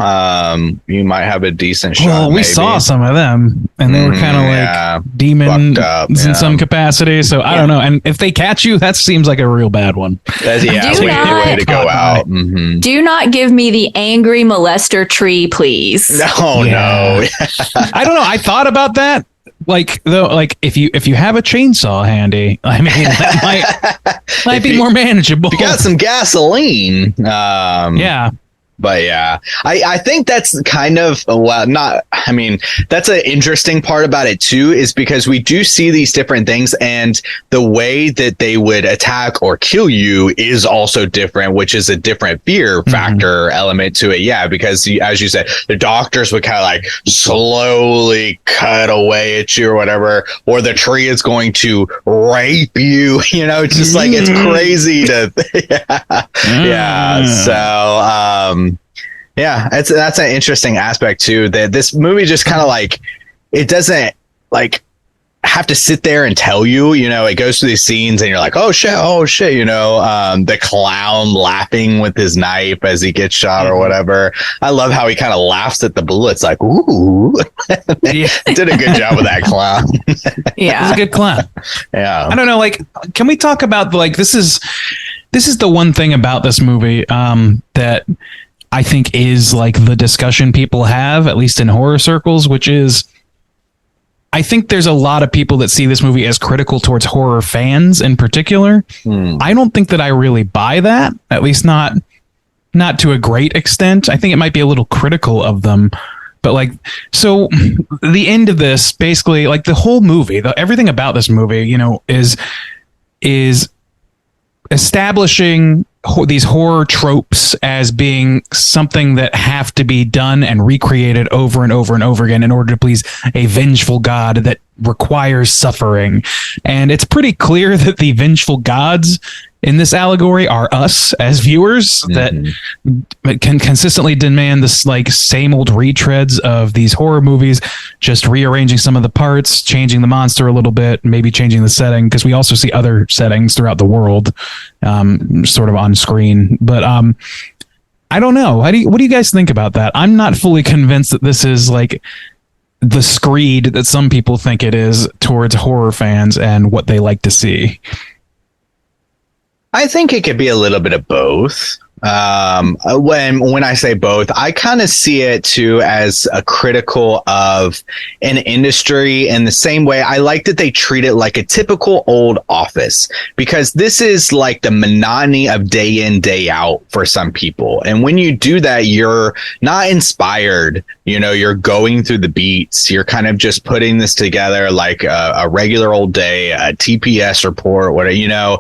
you might have a decent shot. Well, we saw some of them and they were kind of like demons in some capacity. So I don't know. And if they catch you, that seems like a real bad one. That's a way to go out. Do not give me the angry molester tree, please. No. I don't know. I thought about that. Like if you have a chainsaw handy, that might be more manageable. You got some gasoline. But yeah, I think that's kind of that's an interesting part about it too, is because we do see these different things and the way that they would attack or kill you is also different, which is a different fear factor element to it. Yeah, because as you said, the doctors would kind of like slowly cut away at you or whatever, or the tree is going to rape you. It's just like it's crazy to So yeah, that's an interesting aspect too, that this movie just kind of like, it doesn't like have to sit there and tell you, it goes through these scenes and you're like, oh shit, the clown laughing with his knife as he gets shot or whatever. I love how he kind of laughs at the bullets like, ooh. Did a good job with that clown. Yeah. He's a good clown. Yeah. I don't know, like, can we talk about this is the one thing about this movie that I think is like the discussion people have, at least in horror circles, which is, I think there's a lot of people that see this movie as critical towards horror fans in particular. I don't think that I really buy that, at least not to a great extent. I think it might be a little critical of them. But so the end of this, basically, like the whole movie, everything about this movie, is establishing these horror tropes as being something that have to be done and recreated over and over and over again in order to please a vengeful god that requires suffering. And it's pretty clear that the vengeful gods in this allegory are us as viewers that can consistently demand this like same old retreads of these horror movies, just rearranging some of the parts, changing the monster a little bit, maybe changing the setting, because we also see other settings throughout the world sort of on screen. But I don't know. What do you guys think about that? I'm not fully convinced that this is like the screed that some people think it is towards horror fans and what they like to see. I think it could be a little bit of both. When I say both, I kind of see it too as a critical of an industry in the same way. I like that they treat it like a typical old office, because this is like the monotony of day in, day out for some people. And when you do that, you're not inspired. You're going through the beats. You're kind of just putting this together like a regular old day, a TPS report, whatever,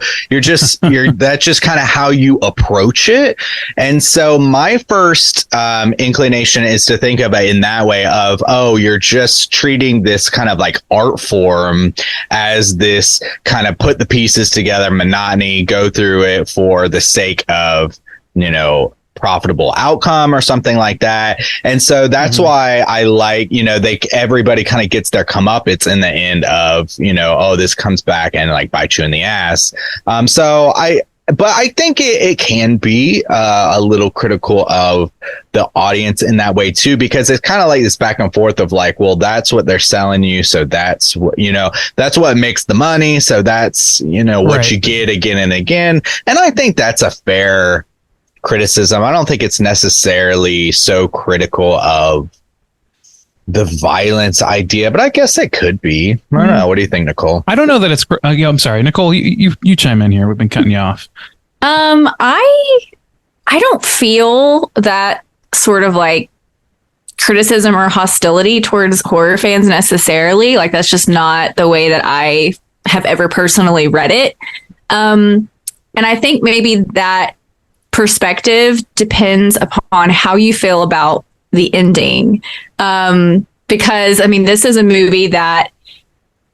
that's just kind of how you approach it. And so my first inclination is to think of it in that way of, you're just treating this kind of like art form as this kind of put the pieces together, monotony, go through it for the sake of, profitable outcome or something like that. And so that's why I like, everybody kind of gets their comeuppance in the end of, this comes back and like bite you in the ass. But I think it can be a little critical of the audience in that way too, because it's kind of like this back and forth of like, well, that's what they're selling you, so that's what that's what makes the money, so that's what you get again and again. And I think that's a fair criticism. I don't think it's necessarily so critical of the violence idea, but I guess it could be. I don't know. What do you think, Nicole? I don't know that it's. I'm sorry, Nicole. You chime in here. We've been cutting you off. I don't feel that sort of like criticism or hostility towards horror fans necessarily. Like that's just not the way that I have ever personally read it. And I think maybe that perspective depends upon how you feel about the ending. Because this is a movie that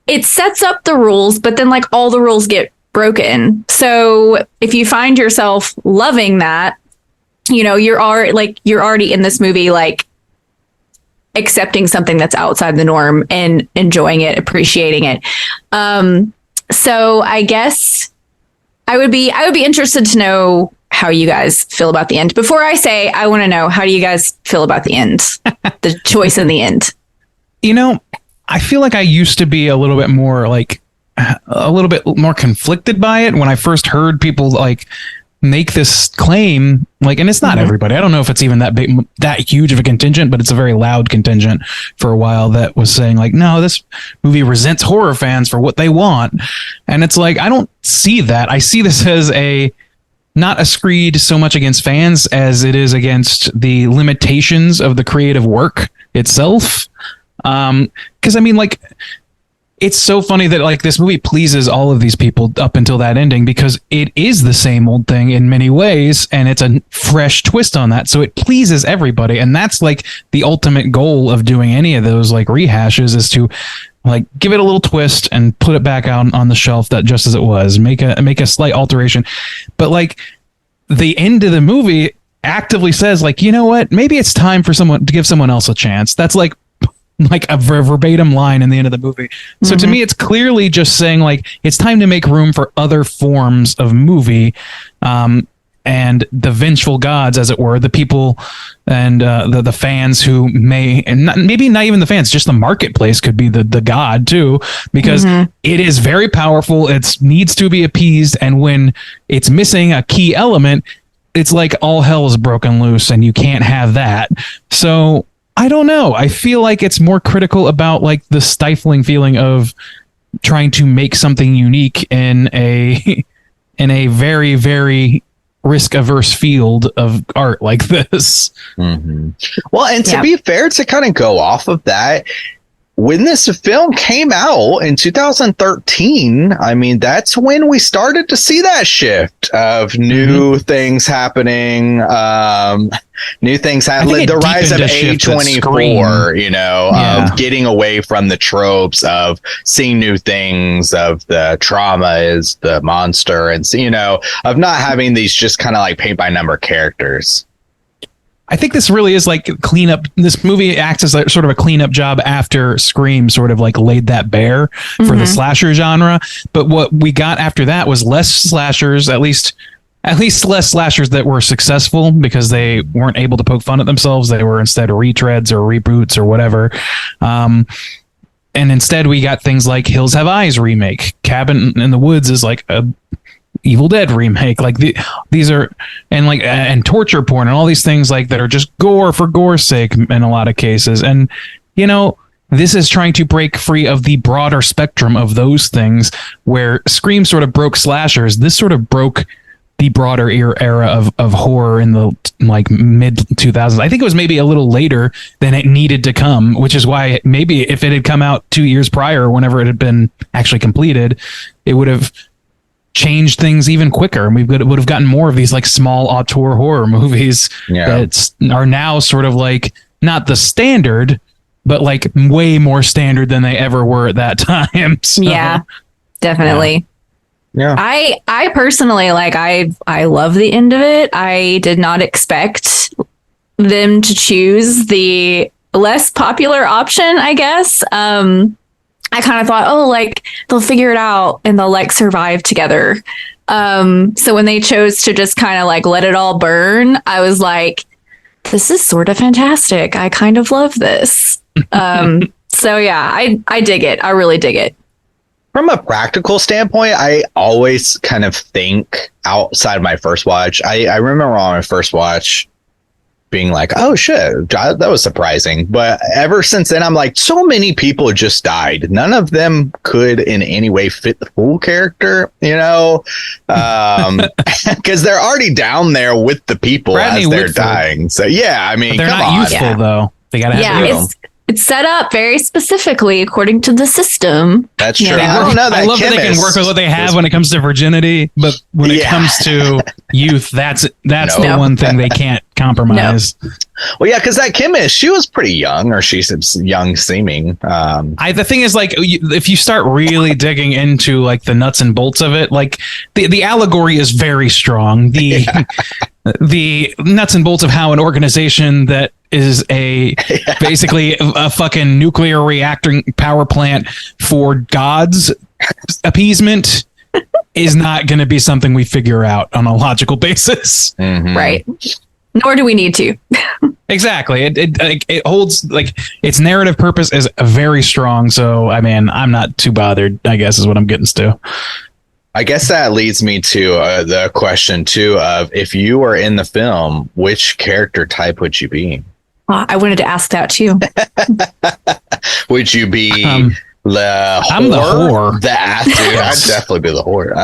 it sets up the rules, but then like all the rules get broken. So if you find yourself loving that, you're already in this movie, like accepting something that's outside the norm and enjoying it, appreciating it. So I guess I would be interested to know how you guys feel about the end. Before I say, I want to know, how do you guys feel about the end? The choice in the end. I feel like I used to be a little bit more conflicted by it when I first heard people like make this claim, like, and it's not everybody. I don't know if it's even that big, that huge of a contingent, but it's a very loud contingent for a while that was saying like, no, this movie resents horror fans for what they want. And it's like, I don't see that. I see this as not a screed so much against fans as it is against the limitations of the creative work itself. Because I mean, like, it's so funny that like this movie pleases all of these people up until that ending, because it is the same old thing in many ways, and it's a fresh twist on that. So it pleases everybody, and that's like the ultimate goal of doing any of those like rehashes, is to like give it a little twist and put it back out on the shelf that just as it was, make a slight alteration. But like the end of the movie actively says like, you know what, maybe it's time for someone to give someone else a chance. That's like a verbatim line in the end of the movie. So to me, it's clearly just saying like, it's time to make room for other forms of movie, and the vengeful gods, as it were, the people and the fans who maybe not even the fans, just the marketplace could be the god too, because it is very powerful. It needs to be appeased, and when it's missing a key element, it's like all hell is broken loose, and you can't have that. So I don't know. I feel like it's more critical about like the stifling feeling of trying to make something unique in a very, very risk averse field of art like this. Well, and to be fair, to kind of go off of that, when this film came out in 2013, I mean, that's when we started to see that shift of new things happening. New things happening. The rise of A24, of getting away from the tropes of seeing new things, of the trauma is the monster, and of not having these just kind of like paint by number characters. I think this really is like cleanup. This movie acts as like sort of a cleanup job after Scream sort of like laid that bare for the slasher genre. But what we got after that was less slashers, at least less slashers that were successful because they weren't able to poke fun at themselves. They were instead retreads or reboots or whatever. And instead we got things like Hills Have Eyes remake. Cabin in the Woods is like a Evil Dead remake. Like these are, and torture porn and all these things like that are just gore for gore's sake in a lot of cases. And this is trying to break free of the broader spectrum of those things, where Scream sort of broke slashers. This sort of broke the broader era of horror in the like mid 2000s. I think it was maybe a little later than it needed to come, which is why maybe if it had come out 2 years prior, whenever it had been actually completed, it would have changed things even quicker, and would have gotten more of these like small auteur horror movies that are now sort of like not the standard, but like way more standard than they ever were at that time. So, yeah, definitely. Yeah. I personally I love the end of it. I did not expect them to choose the less popular option, I guess. I kind of thought, like they'll figure it out and they'll like survive together. So when they chose to just kind of like let it all burn, I was like, this is sort of fantastic. I kind of love this. So yeah, I dig it. I really dig it. From a practical standpoint, I always kind of think outside my first watch. I remember on my first watch being like, oh shit, that was surprising. But ever since then, I'm like, so many people just died. None of them could in any way fit the full character, because they're already down there with the people as they're dying. So yeah, I mean, but they're not useful though. They gotta have it's set up very specifically according to the system. That's true. I love that they can work with what they have when it comes to virginity, but when it comes to youth, that's the one thing they can't compromise. No. Well, yeah, because that chemist, she was pretty young, or she's young seeming. The thing is, like, if you start really digging into like the nuts and bolts of it, like the allegory is very strong. the nuts and bolts of how an organization that is basically a fucking nuclear reactor power plant for God's appeasement is not going to be something we figure out on a logical basis. Mhm. Right. Nor do we need to. Exactly. It holds, like, its narrative purpose is very strong. So, I mean, I'm not too bothered, I guess, is what I'm getting to. I guess that leads me to the question too of, if you were in the film, which character type would you be? I wanted to ask that too. Would you be the whore? I'm the whore. The athlete. I'd definitely be the whore.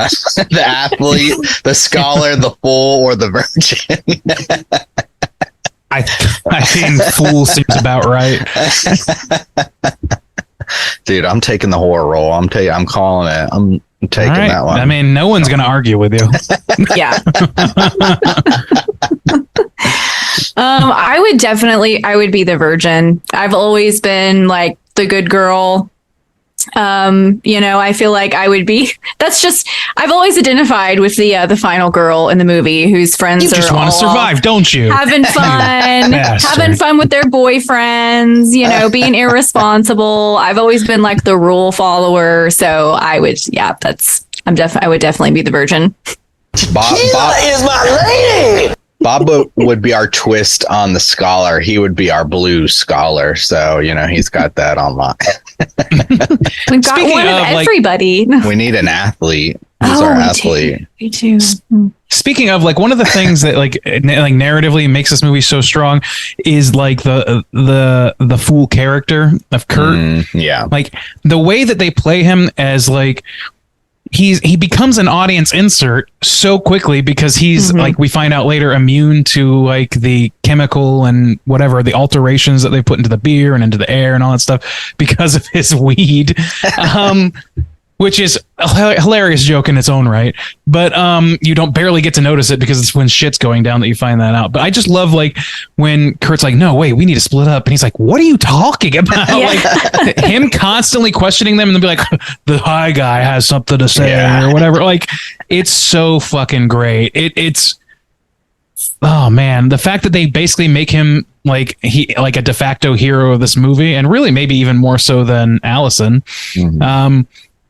The athlete, the scholar, the fool, or the virgin. I think fool seems about right. Dude, I'm taking the horror role. I'm calling it. I'm taking that one. I mean, no one's going to argue with you. Yeah. I would be the virgin. I've always been like the good girl. I feel like I would be. I've always identified with the final girl in the movie whose friends You just are want to all survive, don't you? having fun, having fun with their boyfriends, being irresponsible. I've always been like the rule follower. So I would definitely be the virgin. Bob is my lady. Bob would be our twist on the scholar. He would be our blue scholar. So, he's got that on lock. We've got one of everybody. We need an athlete. Who's our athlete? Me too. Speaking of, like, one of the things that like narratively makes this movie so strong is like the fool character of Kurt. Yeah. Like the way that they play him as like, he becomes an audience insert so quickly because he's like, we find out later, immune to like the chemical and whatever, the alterations that they put into the beer and into the air and all that stuff because of his weed. Which is a hilarious joke in its own right. But you don't barely get to notice it because it's when shit's going down that you find that out. But I just love like when Kurt's like, no, wait, we need to split up. And he's like, what are you talking about? Like him constantly questioning them and they'll be like, the high guy has something to say or whatever. Like it's so fucking great. It's oh man, the fact that they basically make him like a de facto hero of this movie, and really maybe even more so than Allison.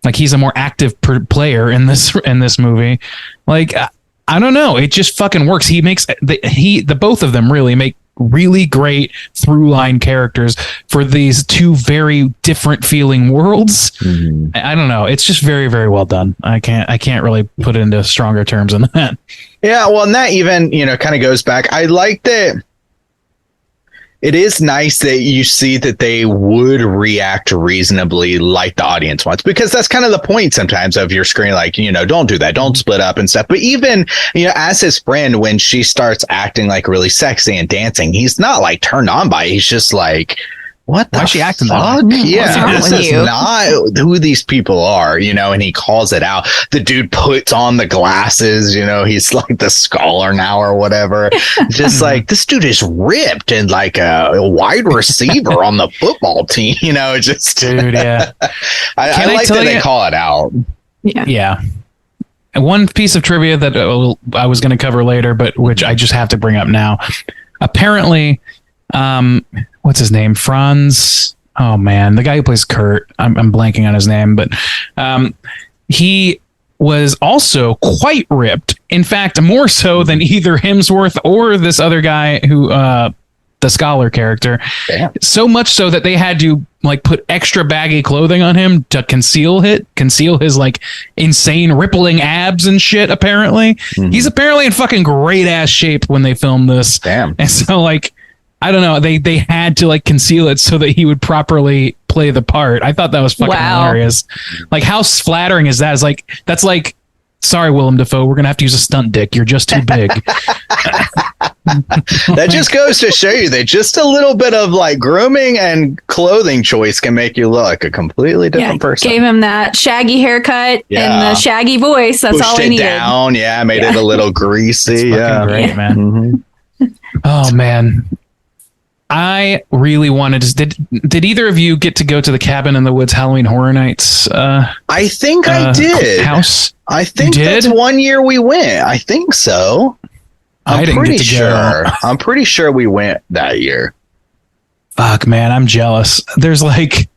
Like he's a more active player in this movie. Like I don't know, it just fucking works. He makes the both of them really make really great through line characters for these two very different feeling worlds. I don't know, it's just very, very well done. I can't really put it into stronger terms than that. Yeah, well, and that even kind of goes back. I like that. It is nice that you see that they would react reasonably like the audience wants, because that's kind of the point sometimes of your screen, like, don't do that, don't split up and stuff. But even, as his friend, when she starts acting like really sexy and dancing, he's not like turned on by it. He's just like, what the Why is she acting fuck? that way? Yeah, this is not who these people are, and he calls it out. The dude puts on the glasses, he's like the scholar now or whatever. Just like, this dude is ripped and like a wide receiver on the football team, just. Dude, yeah. I like that they call it out. Yeah. And one piece of trivia that I was going to cover later, but which I just have to bring up now. Apparently, what's his name? Franz. Oh man, the guy who plays Kurt. I'm blanking on his name, but he was also quite ripped. In fact, more so than either Hemsworth or this other guy who, the scholar character. Damn. So much so that they had to like put extra baggy clothing on him to conceal his like insane rippling abs and shit. Apparently, he's apparently in fucking great ass shape when they filmed this. Damn. And so like, I don't know. They had to like conceal it so that he would properly play the part. I thought that was fucking hilarious. Like, how flattering is that? It's like, that's like, sorry, Willem Dafoe, we're gonna have to use a stunt dick. You're just too big. That just goes to show you that just a little bit of like grooming and clothing choice can make you look like a completely different person. Gave him that shaggy haircut and the shaggy voice. That's all he needed. Down, made it a little greasy. Great, man. Oh man. I really wanted to. Did either of you get to go to the Cabin in the Woods Halloween Horror Nights? I think I did. House. I think that's one year we went. I think so. I didn't pretty get to sure. go. I'm pretty sure we went that year. Fuck, man, I'm jealous. There's like,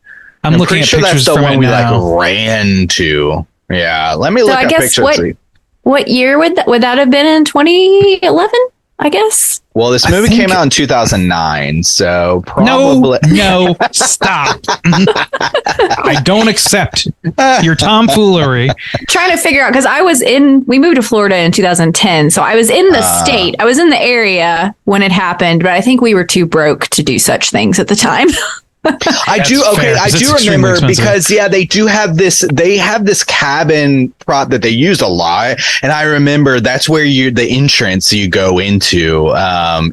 I'm looking pretty at sure pictures that's the from one it we now. like ran to. Yeah, let me So look I at guess pictures. what year would that have been in 2011? I guess. Well, this movie came out in 2009, so No, probably no, stop. I don't accept your tomfoolery. Trying to figure out, because we moved to Florida in 2010, so I was in the state, I was in the area when it happened, but I think we were too broke to do such things at the time. I do remember because they do have this cabin prop that they use a lot, and I remember that's where the entrance you go into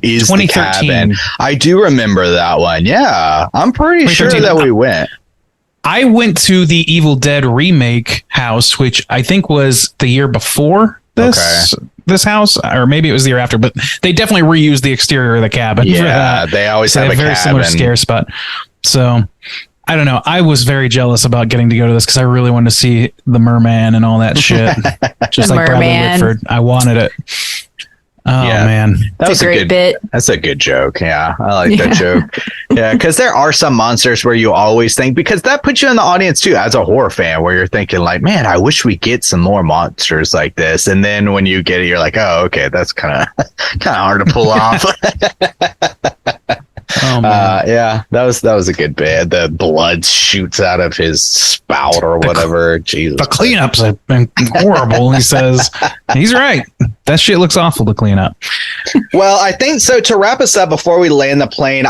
is the cabin. I do remember that one. Yeah, I'm pretty sure that we went. I went to the Evil Dead remake house, which I think was the year before this house, or maybe it was the year after, but they definitely reused the exterior of the cabin. Yeah, they always have a very cabin. similar scare spot. So I don't know. I was very jealous about getting to go to this because I really wanted to see the merman and all that shit. Just like Bradley Whitford. I wanted it. Oh man, that was a great bit. That's a good joke. Yeah, I like that joke. Yeah, because there are some monsters where you always think, because that puts you in the audience too as a horror fan, where you're thinking like, man, I wish we get some more monsters like this. And then when you get it, you're like, oh, okay, that's kind of hard to pull off. Oh, man. Yeah, that was a good bit. The blood shoots out of his spout or whatever. Jesus, the cleanups have been horrible. He says he's right. That shit looks awful to clean up. Well, I think so. To wrap us up before we land the plane,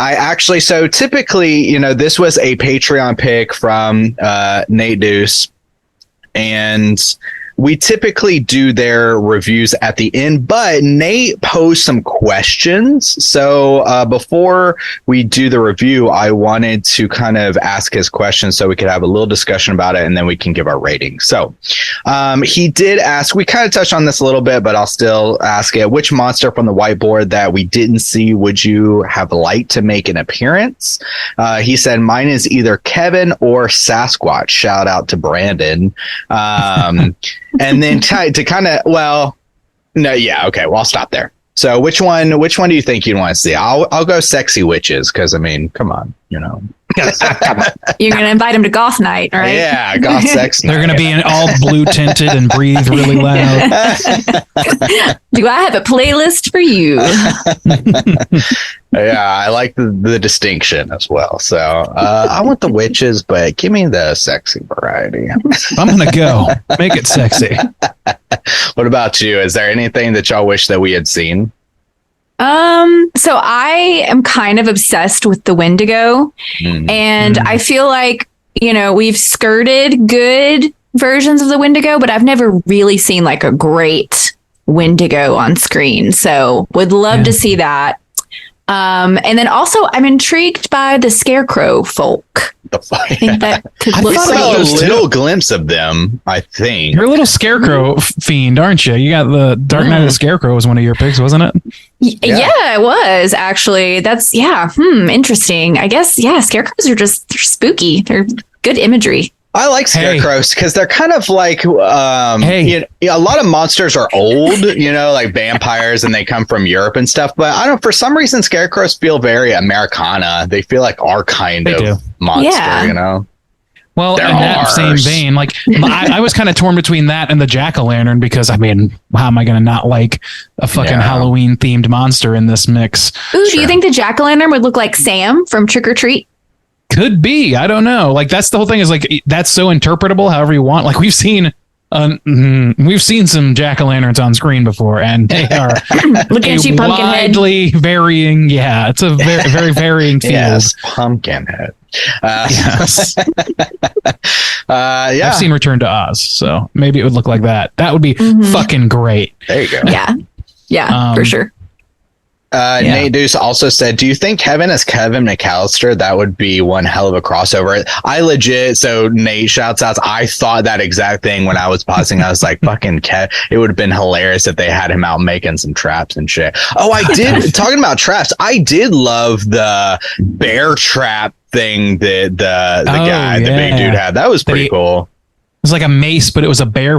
so typically, this was a Patreon pick from Nate Deuce, and we typically do their reviews at the end, but Nate posed some questions. So before we do the review, I wanted to kind of ask his questions so we could have a little discussion about it, and then we can give our rating. So he did ask, we kind of touched on this a little bit, but I'll still ask it. Which monster from the whiteboard that we didn't see would you have liked to make an appearance? He said, mine is either Kevin or Sasquatch. Shout out to Brandon. And then to kind of, I'll stop there. So which one do you think you'd want to see? I'll go sexy witches, because I mean, come on, You're gonna invite him to goth night, right? Yeah, goth sex night. They're gonna be in all blue tinted and breathe really loud. Do I have a playlist for you? Yeah, I like the distinction as well. So I want the witches, but give me the sexy variety. I'm gonna go make it sexy. What about you? Is there anything that y'all wish that we had seen? So I am kind of obsessed with the Wendigo, and I feel like, we've skirted good versions of the Wendigo, but I've never really seen like a great Wendigo on screen. So would love to see that. And then also I'm intrigued by the Scarecrow folk. I think that could look saw a little glimpse of them, I think. You're a little Scarecrow fiend, aren't you? You got the Dark Knight of the Scarecrow was one of your picks, wasn't it? Yeah, it was actually. That's interesting. I guess, Scarecrows are they're spooky. They're good imagery. I like scarecrows because they're kind of like, a lot of monsters are old, like vampires, and they come from Europe and stuff. But I don't know, for some reason, scarecrows feel very Americana. They feel like our kind of monster, Well, in that same vein, like I was kind of torn between that and the jack-o'-lantern, because I mean, how am I going to not like a fucking Halloween themed monster in this mix? Ooh, do you think the jack-o'-lantern would look like Sam from Trick or Treat? Could be. I don't know. Like, that's the whole thing, is like, that's so interpretable however you want. Like, we've seen some jack-o'-lanterns on screen before, and they are look at you, widely varying. Yeah, it's a very, very varying field. Yes, Pumpkinhead. Yes. I've seen Return to Oz, so maybe it would look like that. That would be fucking great. There you go. Yeah, for sure. Nate Deuce also said, do you think Kevin is Kevin McAllister? That would be one hell of a crossover. So Nate shouts out, I thought that exact thing when I was pausing. I was like, fucking Kev. It would have been hilarious if they had him out making some traps and shit. Oh, I did. Talking about traps, I did love the bear trap thing that the big dude had. That was pretty cool. It was like a mace, but it was a bear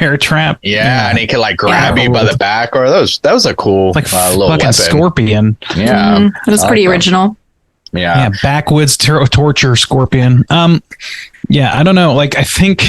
bear trap. Yeah, and he could like grab you by the back, or that was a cool like little fucking weapon. Scorpion. Yeah, it was pretty original. Yeah, backwoods torture scorpion. Yeah, I don't know. Like, I think.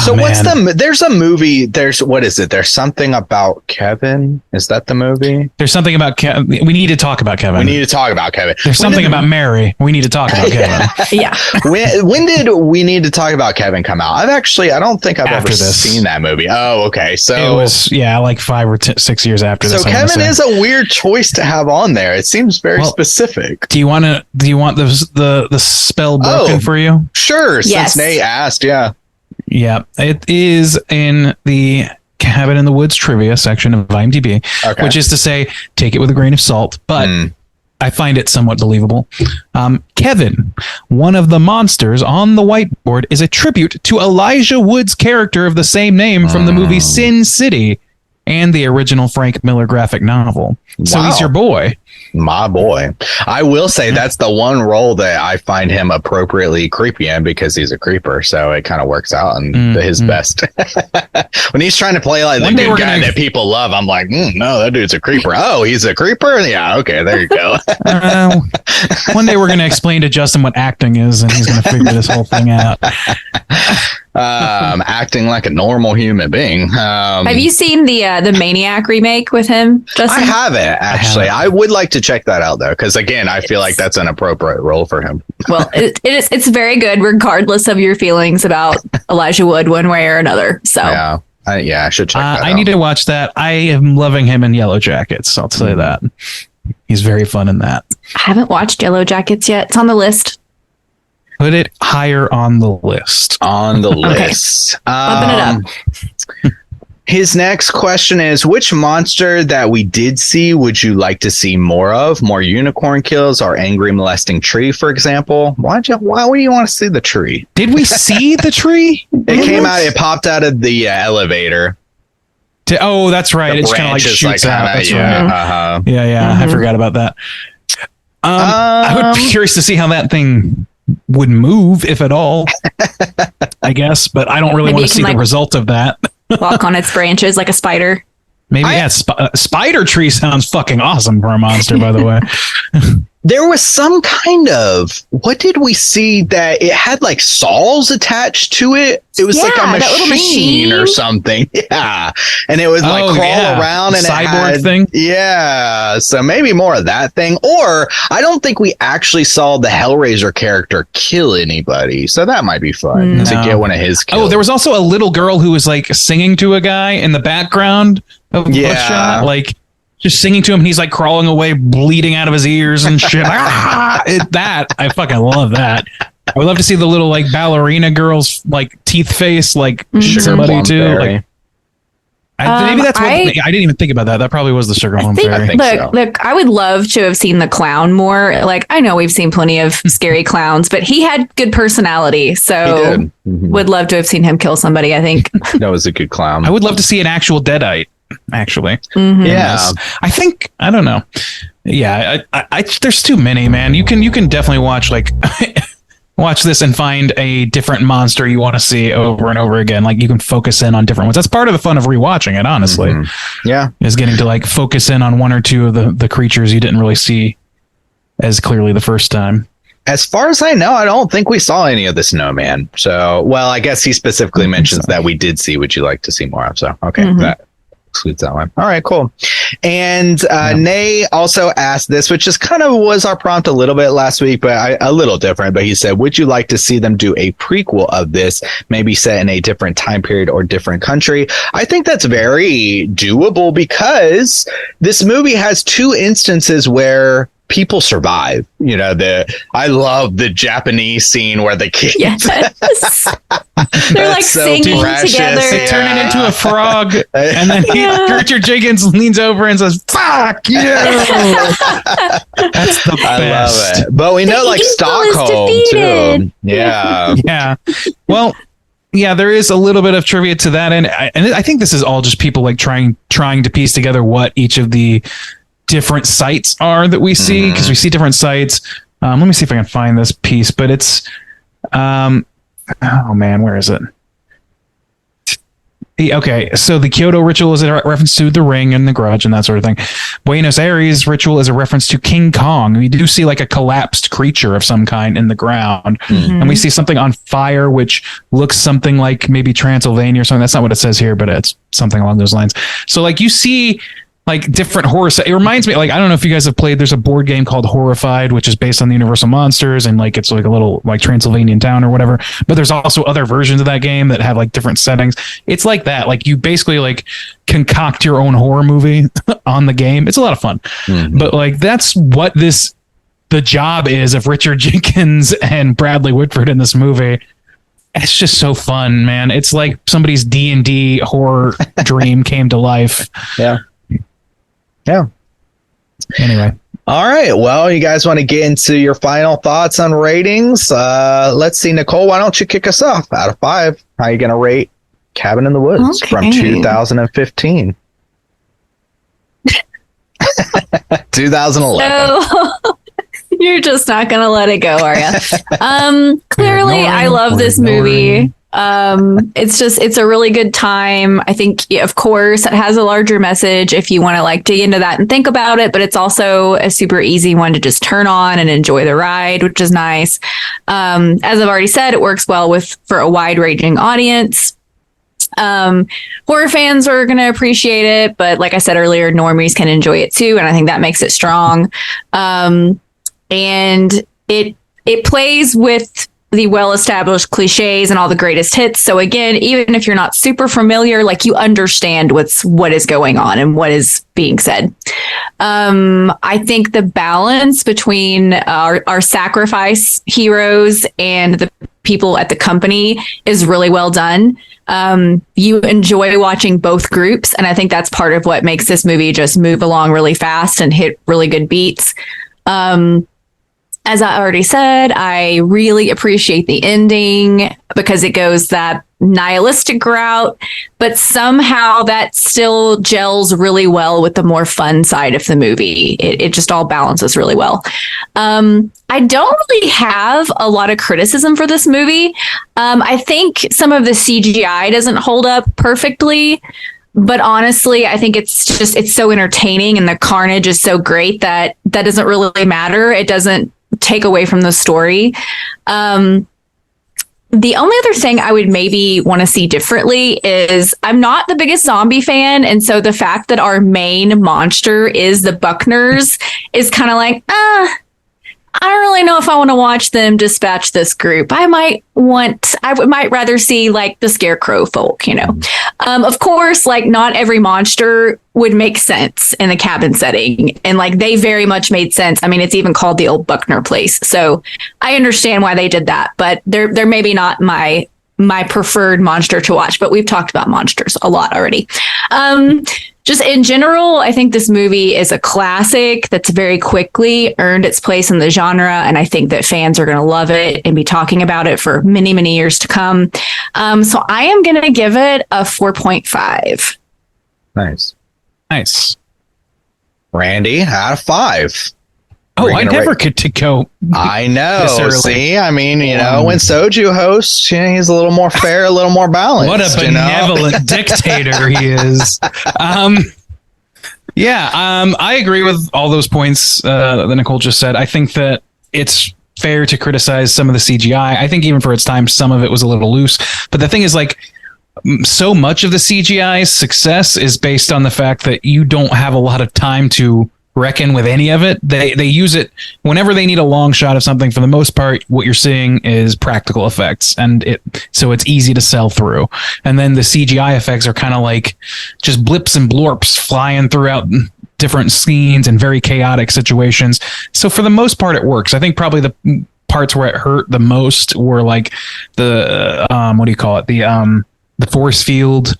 So there's a movie, what is it? There's something about Kevin. Is that the movie? There's something about Kevin. We need to talk about Kevin. There's something about Mary. We need to talk about Kevin. Yeah. When did We Need to Talk About Kevin come out? I don't think I've ever seen that movie. Oh, okay. So it was, like 5 or 6 years after this. So Kevin is a weird choice to have on there. It seems very specific. Do you want the spell broken for you? Sure. Yes. Since Nate asked, yeah. Yeah, it is in the Cabin in the Woods trivia section of IMDb, which is to say, take it with a grain of salt, but I find it somewhat believable. Kevin, one of the monsters on the whiteboard, is a tribute to Elijah Wood's character of the same name from the movie Sin City and the original Frank Miller graphic novel. So he's your boy. My boy. I will say that's the one role that I find him appropriately creepy in, because he's a creeper. So it kind of works out in his best. When he's trying to play like the good guy that people love, I'm like, no, that dude's a creeper. Oh, he's a creeper? Yeah, okay, there you go. One day we're going to explain to Justin what acting is, and he's going to figure this whole thing out. Acting like a normal human being. Have you seen the Maniac remake with him, Justin? I haven't, actually. I would like to check that out, though, because again, I feel like that's an appropriate role for him. Well, it's very good, regardless of your feelings about Elijah Wood one way or another. So I should check that out. I need to watch that. I am loving him in Yellow Jackets. I'll say that. He's very fun in that. I haven't watched Yellow Jackets yet. It's on the list. Put it higher on the list. List. Bumping it up. His next question is, which monster that we did see would you like to see more of? More unicorn kills or angry molesting tree, for example? Why would you want to see the tree? Did we see the tree? It popped out of the elevator. That's right. It's kind of like shoots out. That's right. Yeah. I forgot about that. I would be curious to see how that thing would move, if at all, I guess, but I don't really want to see the result of that. Walk on its branches like a spider. Maybe, spider tree sounds fucking awesome for a monster, by the way. There was some kind of, what did we see that it had like saws attached to it? It was like a machine or something. Yeah. And it would crawl around and cyborg thing. Yeah. So maybe more of that thing. Or I don't think we actually saw the Hellraiser character kill anybody. So that might be fun to get one of his kills. Oh, there was also a little girl who was like singing to a guy in the background of the shot. Like, just singing to him, and he's like crawling away, bleeding out of his ears and shit. I fucking love that. I would love to see the little like ballerina girl's like teeth face, like sugar buddy too. Like, maybe that's what I didn't even think about that. That probably was the sugar plum fairy. Look, I would love to have seen the clown more. Like, I know we've seen plenty of scary clowns, but he had good personality, so would love to have seen him kill somebody. I think that was a good clown. I would love to see an actual deadite. Actually, I think, I don't know. Yeah, I there's too many, man. You can definitely watch watch this and find a different monster you want to see over and over again. Like, you can focus in on different ones. That's part of the fun of rewatching it, honestly. Yeah, is getting to like focus in on one or two of the creatures you didn't really see as clearly the first time. As far as I know, I don't think we saw any of the snowman. So, well, I guess he specifically mentions that we did see. Would you like to see more of? So, okay, that excludes that one. All right, cool. And Nay also asked this, which is kind of was our prompt a little bit last week, but a little different. But he said, would you like to see them do a prequel of this, maybe set in a different time period or different country? I think that's very doable, because this movie has two instances where people survive. You know, I love the Japanese scene where the kids they're like so singing precious. together. They turn it into a frog, and then Richard Jenkins leans over and says, "Fuck you." That's the best. I love it. But we know, like, Stockholm too. Yeah. Well, yeah, there is a little bit of trivia to that, and I think this is all just people like trying to piece together what each of the different sites are that we see, because we see different sites. Let me see if I can find this piece, but it's oh man, where is it? Okay, so the Kyoto ritual is a reference to the ring and the grudge and that sort of thing. Buenos Aires ritual is a reference to King Kong. We do see like a collapsed creature of some kind in the ground. And we see something on fire, which looks something like maybe Transylvania or something. That's not what it says here, but it's something along those lines. So like you see like different horror. It reminds me, like, I don't know if you guys have played, there's a board game called Horrified, which is based on the Universal Monsters, and like it's like a little like Transylvanian town or whatever. But there's also other versions of that game that have like different settings. It's like that. Like you basically like concoct your own horror movie on the game. It's a lot of fun. But like that's what the job is of Richard Jenkins and Bradley Whitford in this movie. It's just so fun, man. It's like somebody's D&D horror dream came to life. Yeah. Anyway. All right. Well, you guys want to get into your final thoughts on ratings? Let's see, Nicole, why don't you kick us off? Out of 5, how are you going to rate Cabin in the Woods from 2015? 2011. So, you're just not going to let it go, are you? Clearly, I love this movie. It's a really good time. I think, of course, it has a larger message if you want to like dig into that and think about it, but it's also a super easy one to just turn on and enjoy the ride, which is nice. As I've already said, it works well for a wide ranging audience. Horror fans are going to appreciate it, but like I said earlier, normies can enjoy it too. And I think that makes it strong. And it plays with the well-established cliches and all the greatest hits. So again, even if you're not super familiar, like you understand what is going on and what is being said. I think the balance between our sacrifice heroes and the people at the company is really well done. You enjoy watching both groups, and I think that's part of what makes this movie just move along really fast and hit really good beats. As I already said, I really appreciate the ending because it goes that nihilistic route, but somehow that still gels really well with the more fun side of the movie. It just all balances really well. I don't really have a lot of criticism for this movie. I think some of the CGI doesn't hold up perfectly. But honestly, I think it's so entertaining and the carnage is so great that doesn't really matter. It doesn't take away from the story. The only other thing I would maybe want to see differently is I'm not the biggest zombie fan. And so the fact that our main monster is the Buckners is kind of like, I don't really know if I want to watch them dispatch this group. I might rather see like the Scarecrow folk, you know. Of course, like not every monster would make sense in the cabin setting. And like they very much made sense. I mean, it's even called the old Buckner place. So I understand why they did that, but they're maybe not my preferred monster to watch, but we've talked about monsters a lot already. Just in general, I think this movie is a classic that's very quickly earned its place in the genre. And I think that fans are going to love it and be talking about it for many, many years to come. So I am going to give it a 4.5. Nice. Randy, out of 5. Oh, I never get to go. I know. See, I mean, you know, when Soju hosts, you know, he's a little more fair, a little more balanced. What a benevolent dictator he is. I agree with all those points that Nicole just said. I think that it's fair to criticize some of the CGI. I think even for its time, some of it was a little loose. But the thing is, like, so much of the CGI's success is based on the fact that you don't have a lot of time to reckon with any of it. They use it whenever they need a long shot of something. For the most part, what you're seeing is practical effects, and so it's easy to sell through. And then the CGI effects are kind of like just blips and blorps flying throughout different scenes and very chaotic situations. So for the most part, it works. I think probably the parts where it hurt the most were like the the force field.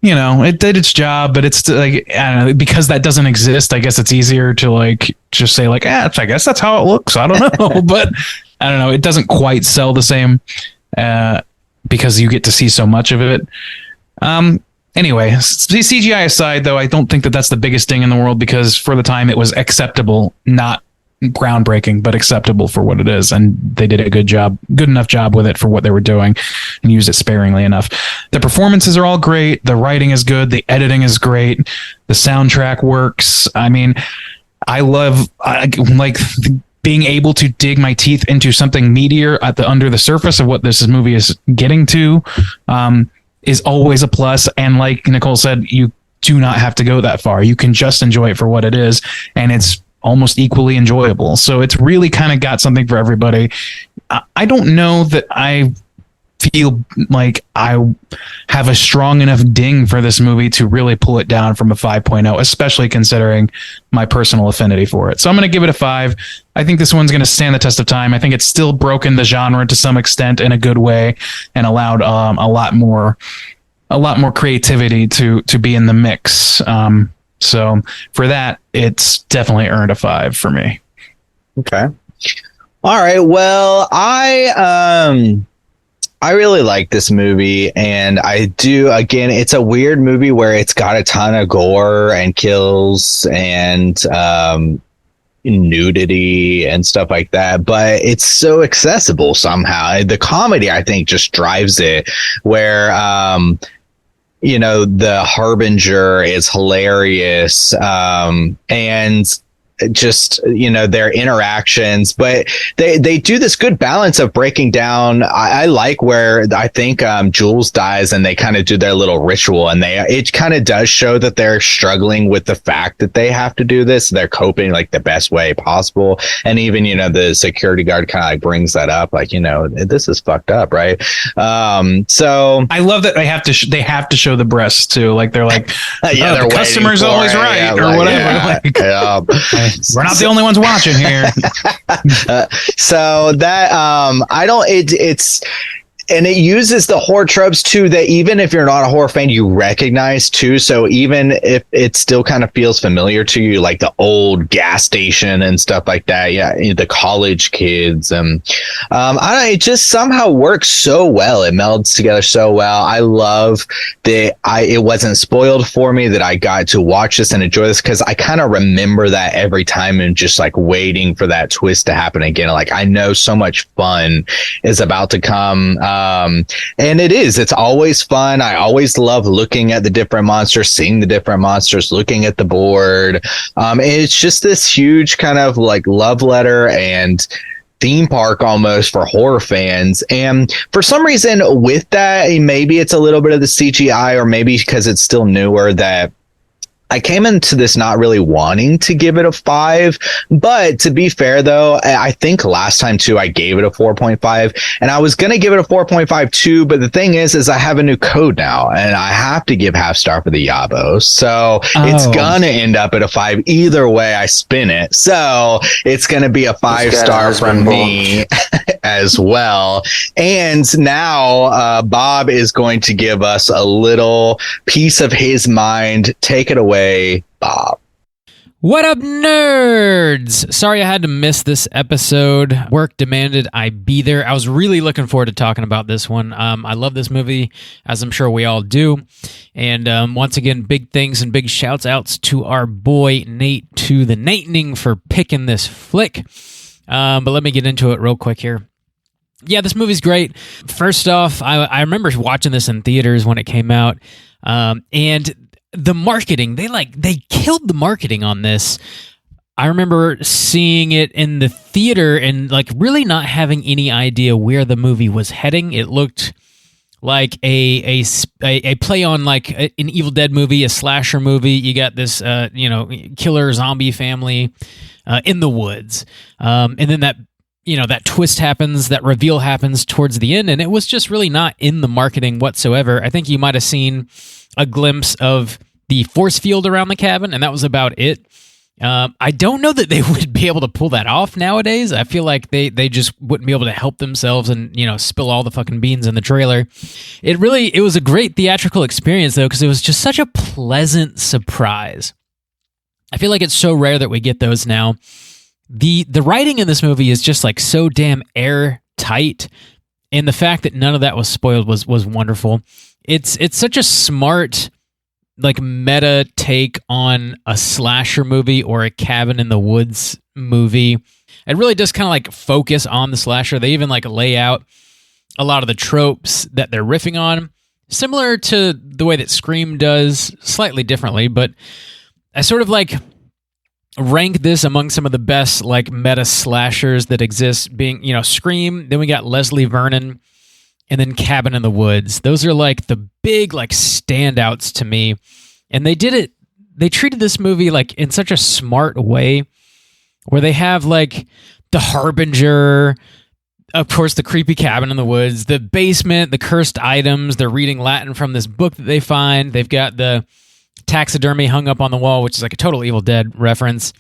You know, it did its job, but it's like, I don't know, because that doesn't exist. I guess it's easier to like just say like, I guess that's how it looks. I don't know, but I don't know. It doesn't quite sell the same because you get to see so much of it. Anyway, CGI aside, though, I don't think that that's the biggest thing in the world because for the time it was acceptable, not groundbreaking, but acceptable for what it is. And they did a good enough job with it for what they were doing, and used it sparingly enough. The performances are all great. The writing is good. The editing is great. The soundtrack works. I mean, I like being able to dig my teeth into something meatier under the surface of what this movie is getting to, is always a plus. And like Nicole said, you do not have to go that far. You can just enjoy it for what it is, and it's almost equally enjoyable. So it's really kind of got something for everybody. I don't know that I feel like I have a strong enough ding for this movie to really pull it down from a 5.0, especially considering my personal affinity for it. So I'm going to give it a 5. I think this one's going to stand the test of time. I think it's still broken the genre to some extent in a good way, and allowed a lot more creativity to be in the mix. So for that, it's definitely earned a 5 for me. Okay. All right. Well, I really like this movie, and I do. Again, it's a weird movie where it's got a ton of gore and kills and nudity and stuff like that, but it's so accessible somehow. The comedy, I think, just drives it, where the Harbinger is hilarious, and just their interactions, but they do this good balance of breaking down. I like where I think Jules dies and they kind of do their little ritual, and it kind of does show that they're struggling with the fact that they have to do this. They're coping like the best way possible, and even the security guard kind of like brings that up, like this is fucked up, right? So I love that they have to show the breasts too, like they're like, yeah, the customer's always right, yeah, or whatever. Yeah. We're not the only ones watching here. So that it's and it uses the horror tropes too, that even if you're not a horror fan, you recognize too. So even if it still kind of feels familiar to you, like the old gas station and stuff like that. Yeah. The college kids. And it just somehow works so well. It melds together so well. I love that it wasn't spoiled for me, that I got to watch this and enjoy this, because I kind of remember that every time and just like waiting for that twist to happen again. Like, I know so much fun is about to come. And it's always fun. I always love looking at the different monsters, seeing the different monsters, looking at the board. It's just this huge kind of like love letter and theme park almost for horror fans. And for some reason with that, maybe it's a little bit of the CGI, or maybe because it's still newer, that I came into this not really wanting to give it a 5, but to be fair though, I think last time too, I gave it a 4.5, and I was going to give it a 4.5 too. But the thing is I have a new code now, and I have to give half star for the Yabos. So it's going to end up at a 5 either way I spin it. So it's going to be a 5-star from me as well. And now Bob is going to give us a little piece of his mind. Take it away, Bob. What up, nerds? Sorry I had to miss this episode. Work demanded I be there. I was really looking forward to talking about this one. I love this movie, as I'm sure we all do. And once again, big thanks and big shouts outs to our boy Nate to the Natening for picking this flick. But let me get into it real quick here. Yeah, this movie's great. First off, I remember watching this in theaters when it came out. And the marketing, they killed the marketing on this. I remember seeing it in the theater and like really not having any idea where the movie was heading. It looked like a play on like an Evil Dead movie, a slasher movie. You got this killer zombie family in the woods, and then that twist happens, that reveal happens towards the end, and it was just really not in the marketing whatsoever. I think you might have seen a glimpse of the force field around the cabin, and that was about it. I don't know that they would be able to pull that off nowadays. I feel like they just wouldn't be able to help themselves and, spill all the fucking beans in the trailer. It was a great theatrical experience, though, because it was just such a pleasant surprise. I feel like it's so rare that we get those now. The writing in this movie is just like so damn airtight, and the fact that none of that was spoiled was wonderful. It's such a smart, like, meta take on a slasher movie or a cabin in the woods movie it really does kind of like focus on the slasher. They even like lay out a lot of the tropes that they're riffing on, similar to the way that Scream does, slightly differently, but I sort of like rank this among some of the best like meta slashers that exist, being, you know, Scream, then we got Leslie Vernon, and then Cabin in the Woods. Those are like the big like standouts to me. And they treated this movie like in such a smart way, where they have like the Harbinger, of course, the creepy cabin in the woods, the basement, the cursed items. They're reading Latin from this book that they find. They've got the taxidermy hung up on the wall, which is like a total Evil Dead reference.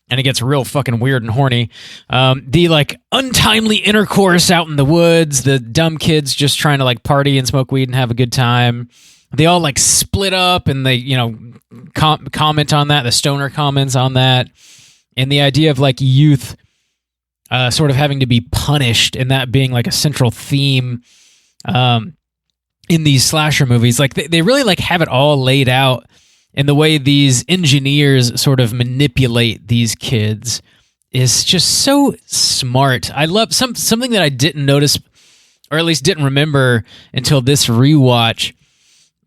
And it gets real fucking weird and horny. The like untimely intercourse out in the woods, the dumb kids just trying to like party and smoke weed and have a good time. They all like split up and they, you know, comment on that. The stoner comments on that. And the idea of like youth sort of having to be punished, and that being like a central theme in these slasher movies. Like they really like have it all laid out, and the way these engineers sort of manipulate these kids is just so smart. I love something that I didn't notice, or at least didn't remember until this rewatch.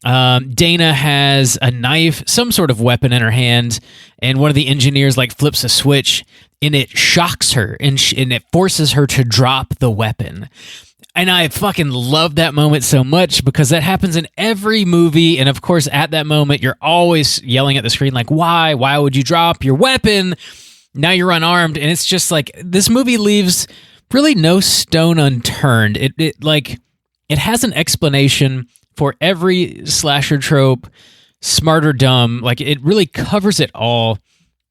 Dana has a knife, some sort of weapon in her hand, and one of the engineers like flips a switch, and it shocks her, and it forces her to drop the weapon. And I fucking love that moment so much, because that happens in every movie, and of course at that moment you're always yelling at the screen like, why would you drop your weapon? Now you're unarmed. And it's just like, this movie leaves really no stone unturned. It has an explanation for every slasher trope, smart or dumb. Like, it really covers it all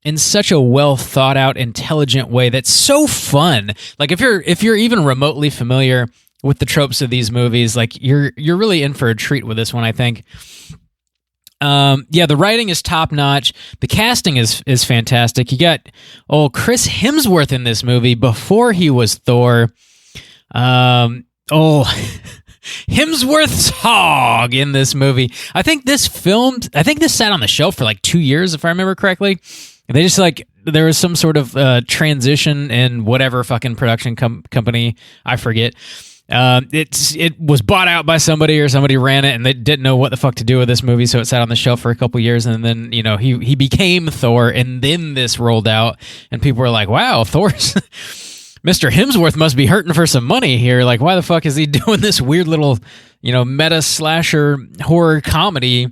in such a well thought out, intelligent way that's so fun. Like, if you're even remotely familiar with the tropes of these movies, like you're really in for a treat with this one, I think. The writing is top notch. The casting is fantastic. You got Chris Hemsworth in this movie before he was Thor. Hemsworth's hog in this movie. I think this sat on the shelf for like 2 years, if I remember correctly. They just like, there was some sort of transition in whatever fucking production company, I forget. It was bought out by somebody, or somebody ran it and they didn't know what the fuck to do with this movie, so it sat on the shelf for a couple years, and then, you know, he became Thor, and then this rolled out and people were like, wow, Thor's Mr. Hemsworth must be hurting for some money here. Like, why the fuck is he doing this weird little, you know, meta slasher horror comedy?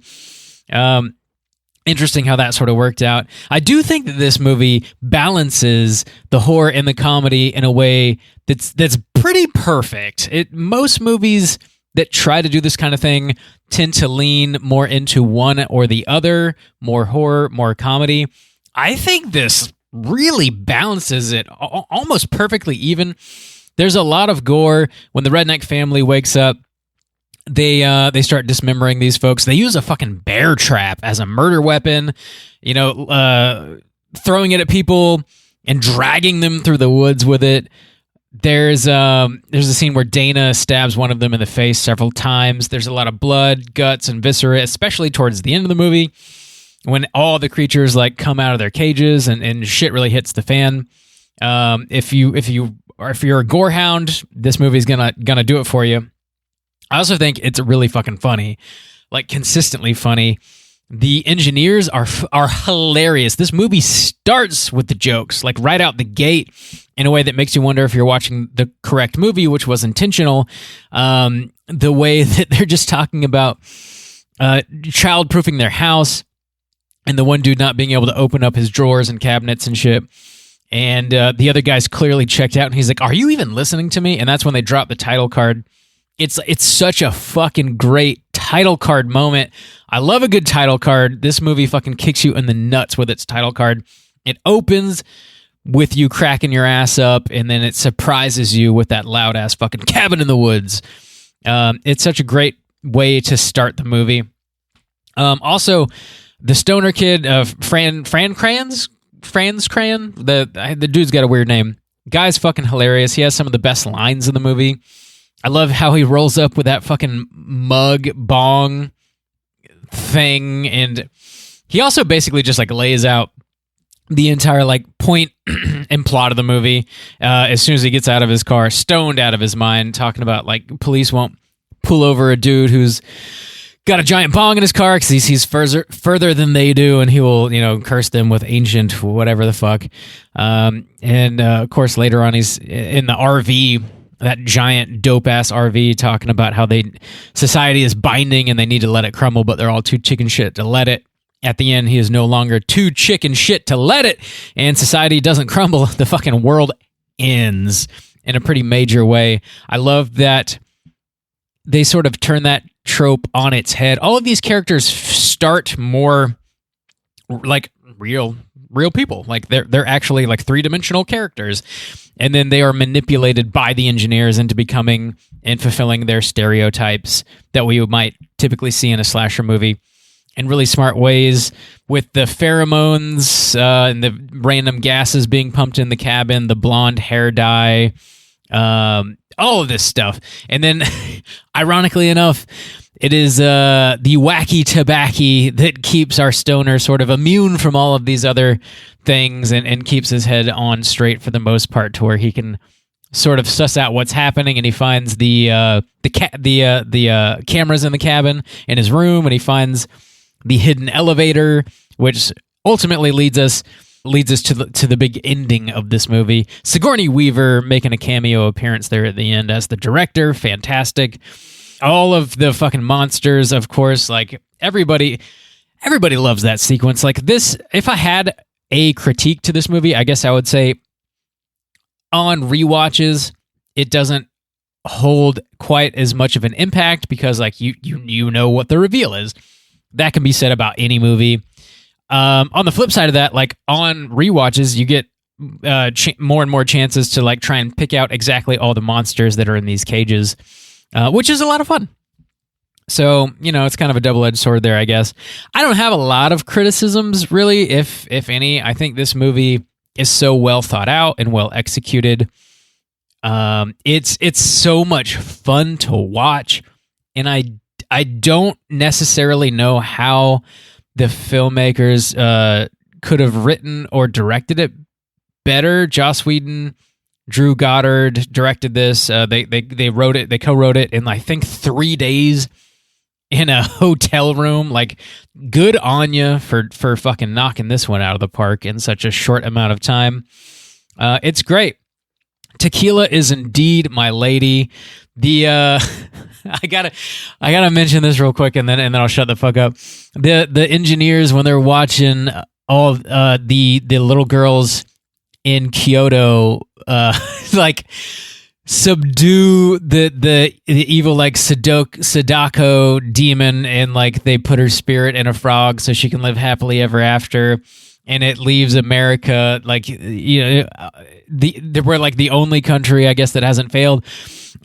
Interesting how that sort of worked out. I do think that this movie balances the horror and the comedy in a way that's pretty perfect. Most movies that try to do this kind of thing tend to lean more into one or the other, more horror, more comedy. I think this really balances it almost perfectly even. There's a lot of gore. When the redneck family wakes up, they start dismembering these folks. They use a fucking bear trap as a murder weapon, you know, throwing it at people and dragging them through the woods with it. There's a scene where Dana stabs one of them in the face several times. There's a lot of blood, guts, and viscera, especially towards the end of the movie, when all the creatures like come out of their cages and shit really hits the fan. If you're a gorehound, this movie's gonna do it for you. I also think it's really fucking funny, like consistently funny. The engineers are hilarious. This movie starts with the jokes, like right out the gate, in a way that makes you wonder if you're watching the correct movie, which was intentional. The way that they're just talking about child-proofing their house, and the one dude not being able to open up his drawers and cabinets and shit. And the other guy's clearly checked out, and he's like, "Are you even listening to me?" And that's when they drop the title card. It's such a fucking great title card moment. I love a good title card. This movie fucking kicks you in the nuts with its title card. It opens with you cracking your ass up, and then it surprises you with that loud ass fucking cabin in the woods. It's such a great way to start the movie. Also, the stoner kid, Franz Cran, the dude's got a weird name. Guy's fucking hilarious. He has some of the best lines in the movie. I love how he rolls up with that fucking mug bong thing, and he also basically just like lays out the entire like point and plot of the movie. As soon as he gets out of his car, stoned out of his mind, talking about like police won't pull over a dude who's got a giant bong in his car because he sees further than they do, and he will, curse them with ancient whatever the fuck. And of course, later on, he's in the RV, that giant dope ass RV, talking about how society is binding and they need to let it crumble, but they're all too chicken shit to let it. At the end, he is no longer too chicken shit to let it, and society doesn't crumble. The fucking world ends in a pretty major way. I love that they sort of turn that trope on its head. All of these characters start more like real people. Like they're actually like three-dimensional characters, and then they are manipulated by the engineers into becoming and fulfilling their stereotypes that we might typically see in a slasher movie in really smart ways, with the pheromones and the random gases being pumped in the cabin, the blonde hair dye, all of this stuff. And then, ironically enough, it is the wacky tobacco that keeps our stoner sort of immune from all of these other things and keeps his head on straight for the most part, to where he can sort of suss out what's happening, and he finds the cameras in the cabin in his room, and he finds the hidden elevator, which ultimately leads us to the big ending of this movie. Sigourney Weaver making a cameo appearance there at the end as the director. Fantastic. All of the fucking monsters, of course, like everybody loves that sequence. Like this, if I had a critique to this movie, I guess I would say on rewatches, it doesn't hold quite as much of an impact because like you know what the reveal is. That can be said about any movie. On the flip side of that, like on rewatches, you get more and more chances to like try and pick out exactly all the monsters that are in these cages, which is a lot of fun. So, it's kind of a double-edged sword there, I guess. I don't have a lot of criticisms, really, if any. I think this movie is so well thought out and well executed. It's so much fun to watch, and I don't necessarily know how the filmmakers could have written or directed it better. Joss Whedon, Drew Goddard directed this. They wrote it. They co-wrote it in I think 3 days in a hotel room. Like, good on you for fucking knocking this one out of the park in such a short amount of time. It's great. Tequila is indeed my lady. I gotta mention this real quick, and then I'll shut the fuck up. The engineers, when they're watching all the little girls in Kyoto, like subdue the evil like Sadako demon, and like they put her spirit in a frog so she can live happily ever after. And it leaves America like we're like the only country, I guess, that hasn't failed,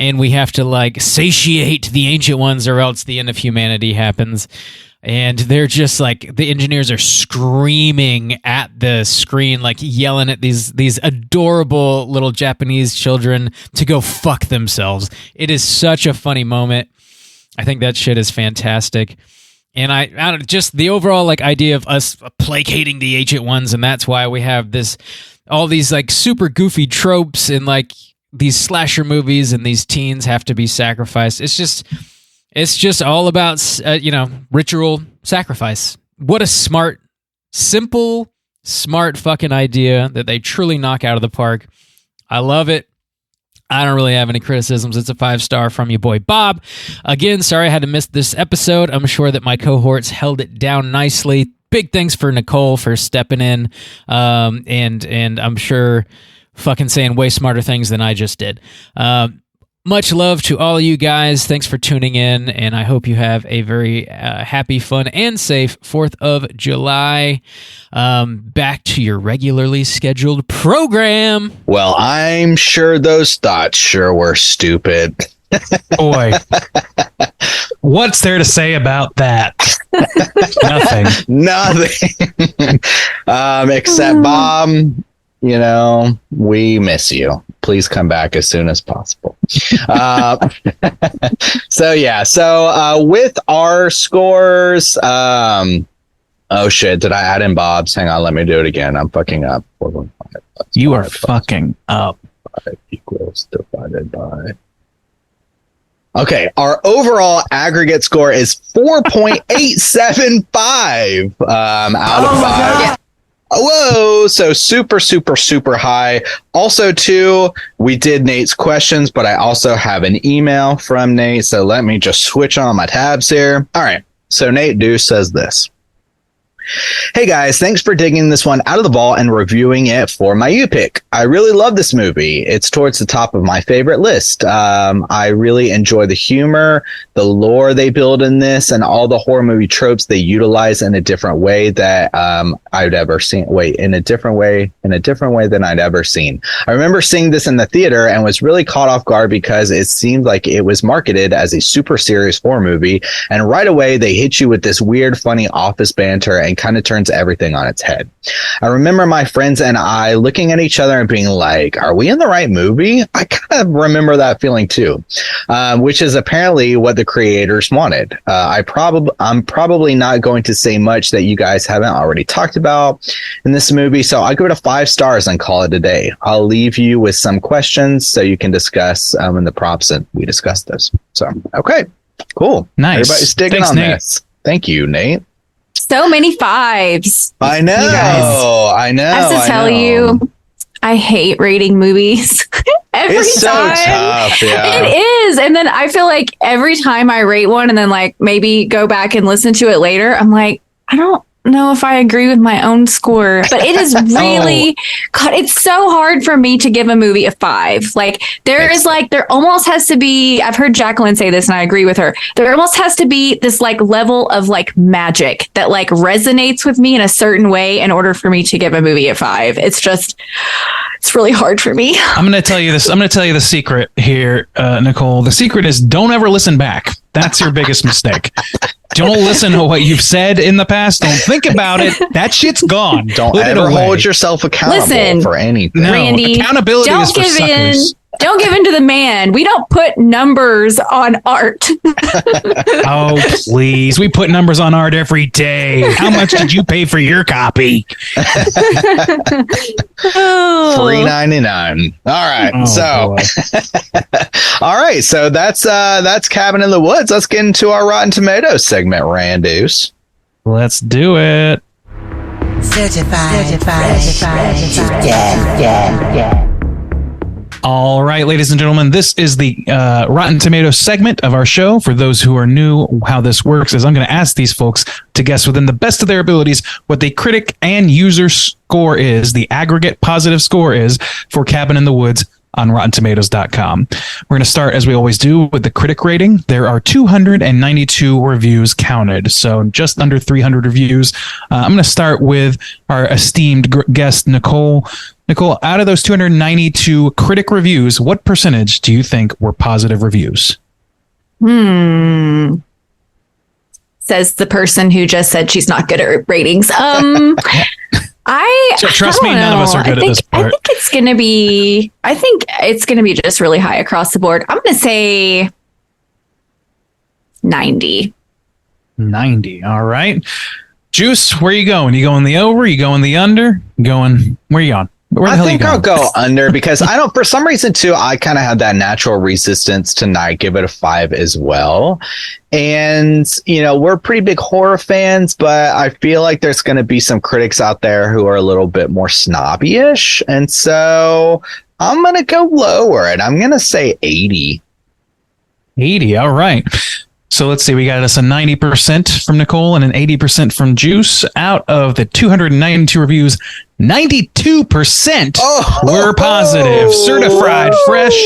and we have to like satiate the ancient ones, or else the end of humanity happens. And they're just like, the engineers are screaming at the screen, like yelling at these adorable little Japanese children to go fuck themselves. It is such a funny moment. I think that shit is fantastic. And I don't know, just the overall like idea of us placating the ancient ones, and that's why we have all these like super goofy tropes in like these slasher movies, and these teens have to be sacrificed. It's just all about ritual sacrifice. What a simple, smart fucking idea that they truly knock out of the park. I love it. I don't really have any criticisms. It's a 5-star from your boy Bob. Again, sorry I had to miss this episode. I'm sure that my cohorts held it down nicely. Big thanks for Nicole for stepping in, and I'm sure fucking saying way smarter things than I just did. Much love to all of you guys. Thanks for tuning in, and I hope you have a very happy, fun, and safe 4th of July. Back to your regularly scheduled program. Well, I'm sure those thoughts sure were stupid. Boy, what's there to say about that? Nothing. Except Bob, we miss you. Please come back as soon as possible. So with our scores, oh shit, did I add in Bob's? Hang on, let me do it again. I'm fucking up. 4.5. You are fucking up. 5 equals divided by. Okay, our overall aggregate score is 4.875 out of 5. Whoa, so super, super, super high. Also, too, we did Nate's questions, but I also have an email from Nate. So let me just switch on my tabs here. All right, so Nate Deuce says this. Hey guys, thanks for digging this one out of the vault and reviewing it for my U-Pick. I really love this movie. It's towards the top of my favorite list. I really enjoy the humor, the lore they build in this, and all the horror movie tropes they utilize in a different way that I'd ever seen. In a different way than I'd ever seen. I remember seeing this in the theater and was really caught off guard because it seemed like it was marketed as a super serious horror movie, and right away they hit you with this weird, funny office banter and kind of turns everything on its head. I remember my friends and I looking at each other and being like, are we in the right movie? I kind of remember that feeling too, which is apparently what the creators wanted. I'm probably not going to say much that you guys haven't already talked about in this movie, so I'll give it a 5 stars and call it a day. I'll leave you with some questions so you can discuss in the prompts and we discuss those. So, okay, cool. Nice. Everybody's digging on Nate. this. Thank you, Nate. So many 5s. I know. You guys. I know. I have to tell you, I hate rating movies every It's so time. tough. Yeah. It is. And then I feel like every time I rate one and then like maybe go back and listen to it later, I'm like, I don't know if I agree with my own score, but it is really, God, it's so hard for me to give a movie a 5. Like there almost has to be, I've heard Jacqueline say this and I agree with her. There almost has to be this like level of like magic that like resonates with me in a certain way in order for me to give a movie a 5. It's really hard for me. I'm going to tell you this. I'm going to tell you the secret here, Nicole. The secret is don't ever listen back. That's your biggest mistake. Don't listen to what you've said in the past. Don't think about it. That shit's gone. Don't Put ever it away. hold yourself accountable for anything. No, Randy, accountability don't is for give in. suckers. Don't give in to the man. We don't put numbers on art. Oh, please. We put numbers on art every day. How much did you pay for your copy? $3.99. All right. Oh, All right. So that's Cabin in the Woods. Let's get into our Rotten Tomatoes segment, Randoos. Let's do it. Certified. All right, ladies and gentlemen, this is the Rotten Tomatoes segment of our show. For those who are new, how this works is I'm going to ask these folks to guess within the best of their abilities what the critic and user score is, the aggregate positive score is for Cabin in the Woods on RottenTomatoes.com. We're going to start, as we always do, with the critic rating. There are 292 reviews counted, so just under 300 reviews. I'm going to start with our esteemed guest, Nicole. Nicole, out of those 292 critic reviews, what percentage do you think were positive reviews? Says the person who just said she's not good at ratings. Trust me, none of us are good at this part. I think it's gonna be just really high across the board. I'm gonna say 90. 90. All right. Juice, where you going? You going the over? You going the under? Where you going? Where the I hell think you I'll going? go under because I don't, for some reason too, I kind of have that natural resistance to not give it a 5 as well. And, we're pretty big horror fans, but I feel like there's going to be some critics out there who are a little bit more snobby-ish. And so I'm going to go lower and I'm going to say 80. 80. All right. So let's see. We got us a 90% from Nicole and an 80% from Juice. Out of the 292 reviews, 92% were positive, certified, fresh.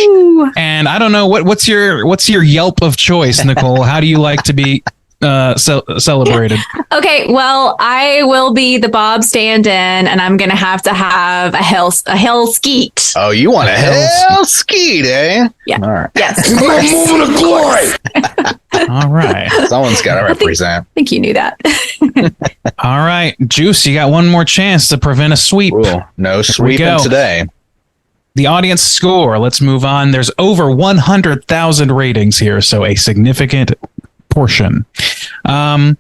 And I don't know what's your Yelp of choice, Nicole. How do you like to be celebrated? Okay, well, I will be the Bob stand-in, and I'm gonna have a hell skeet. Oh, you want a hell skeet, eh? Yeah. All right. Yes. Moving to glory. All right. Someone's got to represent. I think you knew that. All right, Juice, you got one more chance to prevent a sweep. Ooh, no sweeping today. The audience score. Let's move on. There's over 100,000 ratings here, so a significant portion. We're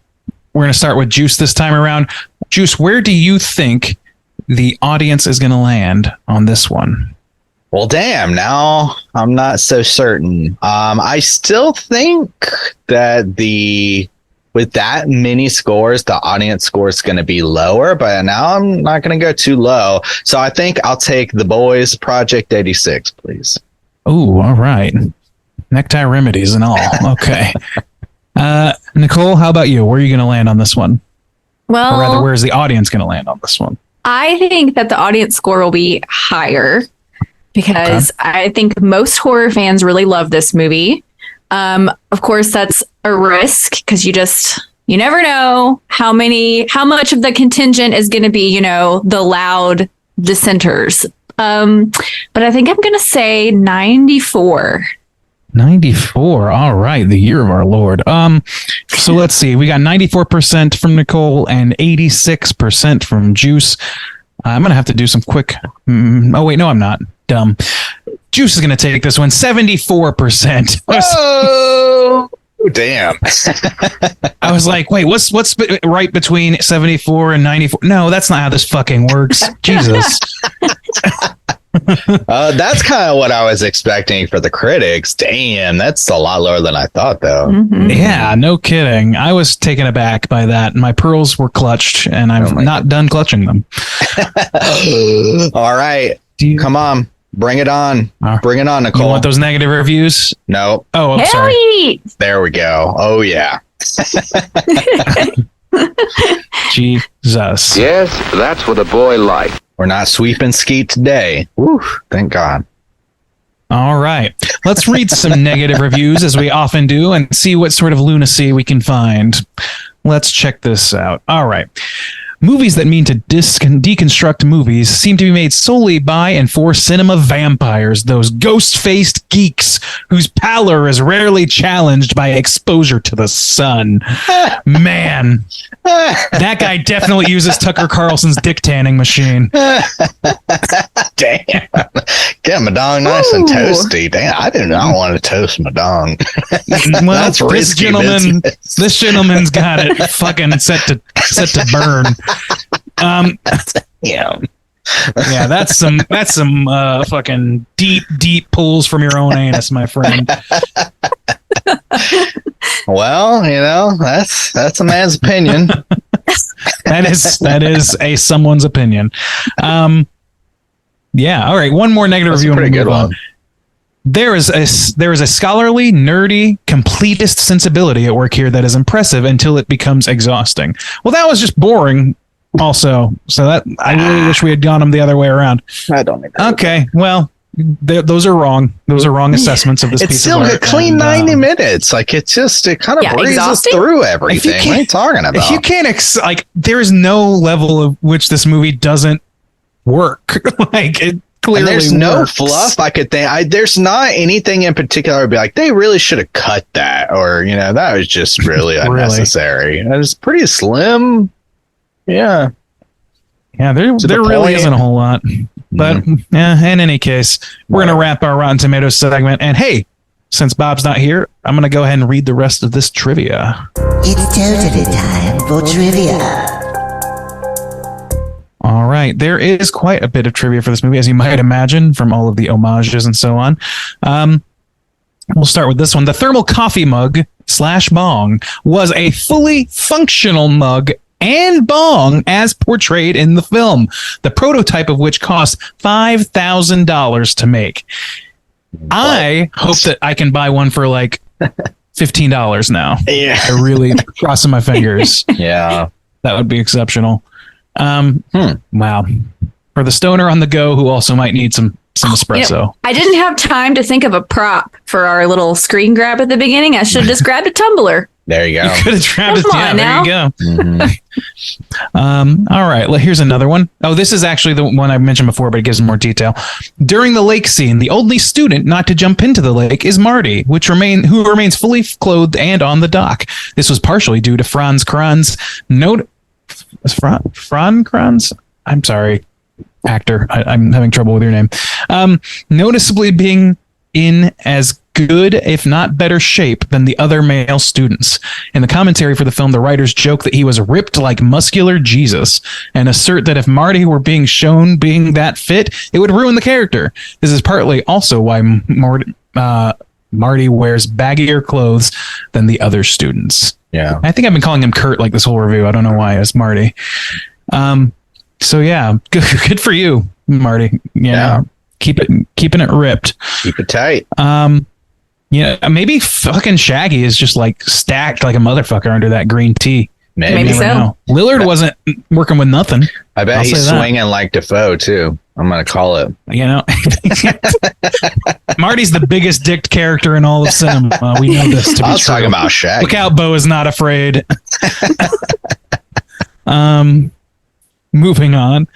going to start with Juice this time around. Juice, where do you think the audience is going to land on this one? Well, damn, now I'm not so certain. I still think that with that many scores, the audience score is going to be lower, but now I'm not going to go too low. So I think I'll take The Boys Project 86, please. Oh, all right. Necktie remedies and all. Okay. Nicole, how about you? Where are you going to land on this one? Well, Or rather, where's the audience going to land on this one? I think that the audience score will be higher because I think most horror fans really love this movie. Of course, that's a risk because you never know how much of the contingent is going to be, the loud dissenters. But I think I'm going to say 94. 94. All right. The year of our Lord. So let's see. We got 94% from Nicole and 86% from Juice. I'm going to have to do some quick. Oh, wait. No, I'm not. Dumb. Juice is going to take this one. 74%. Oh, damn. I was like, wait, what's right between 74 and 94? No, that's not how this fucking works. Jesus. That's kind of what I was expecting for the critics. Damn, that's a lot lower than I thought, though. Mm-hmm. Yeah, no kidding. I was taken aback by that. My pearls were clutched, and I'm not done clutching them. All right. Come on. Bring it on. Bring it on, Nicole. You want those negative reviews? No. Oh, I'm sorry. Hey! There we go. Oh, yeah. Jesus. Yes, that's what a boy likes. We're not sweeping skeet today. Woo, thank God. All right. Let's read some negative reviews as we often do and see what sort of lunacy we can find. Let's check this out. All right. Movies that mean to deconstruct movies seem to be made solely by and for cinema vampires, those ghost-faced geeks whose pallor is rarely challenged by exposure to the sun. Man, that guy definitely uses Tucker Carlson's dick tanning machine. Damn. Get my dong nice and toasty. Damn, I do not want to toast my dong. Well, That's risky business. this gentleman's got it fucking set to burn. Yeah. Yeah, that's some fucking deep pulls from your own anus, my friend. Well, that's a man's opinion. that is someone's opinion. Yeah. All right. One more negative That's review. a pretty good one. There is a scholarly, nerdy, completist sensibility at work here that is impressive until it becomes exhausting. Well, that was just boring. Also, so that I really wish we had gone them the other way around. I don't think. Okay. Well, those are wrong. Those are wrong assessments of this It's piece still of art. a clean 90 minutes. Like it kind of breezes exhausting? through everything. What are you talking about? If you can't there is no level of which this movie doesn't work. Like it clearly and there's no works. fluff I could think. There's not anything in particular I'd be like, they really should have cut that, or that was just really unnecessary. It was pretty slim. Yeah. Yeah, there really isn't a whole lot. But yeah, in any case, we're going to wrap our Rotten Tomatoes segment. And hey, since Bob's not here, I'm going to go ahead and read the rest of this trivia. It's totally time for trivia. All right. There is quite a bit of trivia for this movie, as you might imagine, from all of the homages and so on. We'll start with this one. The thermal coffee mug / bong was a fully functional mug and bong as portrayed in the film, the prototype of which cost $5,000 to make. I hope that I can buy one for like $15 now. Yeah. I really crossing my fingers. Yeah. That would be exceptional. Wow. For the stoner on the go who also might need some espresso. I didn't have time to think of a prop for our little screen grab at the beginning. I should have just grabbed a tumbler. There you go. You could have grabbed it. Come Yeah, on there now. you go. Mm-hmm. All right. Well, here's another one. Oh, this is actually the one I mentioned before, but it gives more detail. During the lake scene, the only student not to jump into the lake is Marty, who remains fully clothed and on the dock. This was partially due to Franz Kranz. Franz Kranz? I'm sorry, actor. I'm having trouble with your name. Noticeably being in as good, if not better shape than the other male students. In the commentary for the film, the writers joke that he was ripped like muscular Jesus and assert that if Marty were being shown being that fit, it would ruin the character. This is partly also why Marty wears baggier clothes than the other students. Yeah. I think I've been calling him Kurt like this whole review. I don't know why. It's Marty. So yeah, good for you, Marty. Yeah. Keeping it ripped. Keep it tight. Yeah, maybe fucking Shaggy is just like stacked like a motherfucker under that green tea. Maybe so. Know. Lillard wasn't working with nothing. I bet he's swinging like Defoe too. I'm gonna call it. You know, Marty's the biggest dicked character in all of cinema. We know this to be true. I was talking about Shaggy. Look out, Bo is not afraid. Moving on.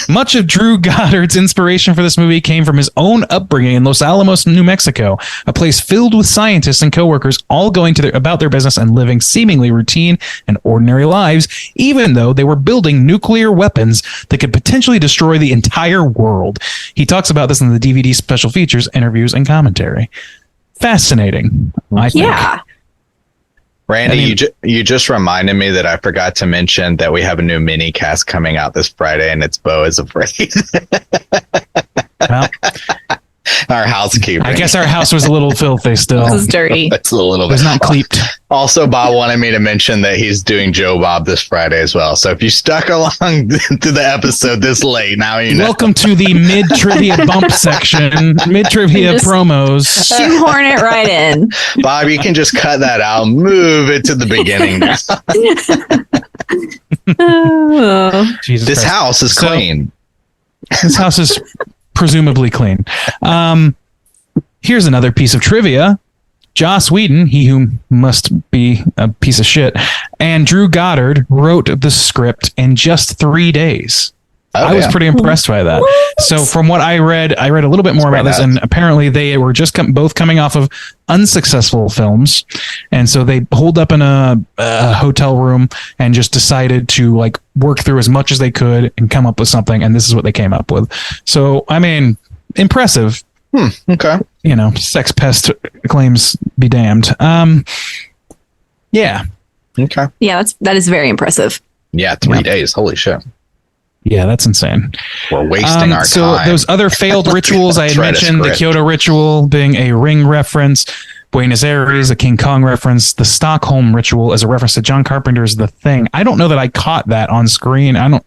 Much of Drew Goddard's inspiration for this movie came from his own upbringing in Los Alamos, New Mexico, a place filled with scientists and coworkers all going about their business and living seemingly routine and ordinary lives, even though they were building nuclear weapons that could potentially destroy the entire world. He talks about this in the DVD special features, interviews, and commentary. Fascinating, I think. Yeah. Randy, you just reminded me that I forgot to mention that we have a new mini cast coming out this Friday, and it's Bo is Afraid. Well, our housekeeping. I guess our house was a little filthy still. This is dirty. It's a little It bit. was not cleaped. Also, Bob wanted me to mention that he's doing Joe Bob this Friday as well. So if you stuck along to the episode this late, now you know. Welcome to the mid-trivia bump section. Mid-trivia Just promos. Shoehorn it right in. Bob, you can just cut that out, move it to the beginning now. Oh. Jesus This Christ. house is clean. This house is presumably clean. Here's another piece of trivia. Joss Whedon, he who must be a piece of shit, and Drew Goddard wrote the script in just 3 days. I was pretty impressed by that. What? So from what I read a little bit more about this, and apparently they were just both coming off of unsuccessful films, and so they holed up in a hotel room and just decided to like work through as much as they could and come up with something, and this is what they came up with. So I mean, impressive. Okay. You know, sex pest claims be damned. Yeah. Okay. Yeah, that is very impressive. Yeah, 3 days. Holy shit. Yeah, that's insane. We're wasting our so time. those other failed rituals I had Try to mentioned, the script. Kyoto ritual being a ring reference, Buenos Aires, a King Kong reference, the Stockholm ritual as a reference to John Carpenter's The Thing. I don't know that I caught that on screen. I'm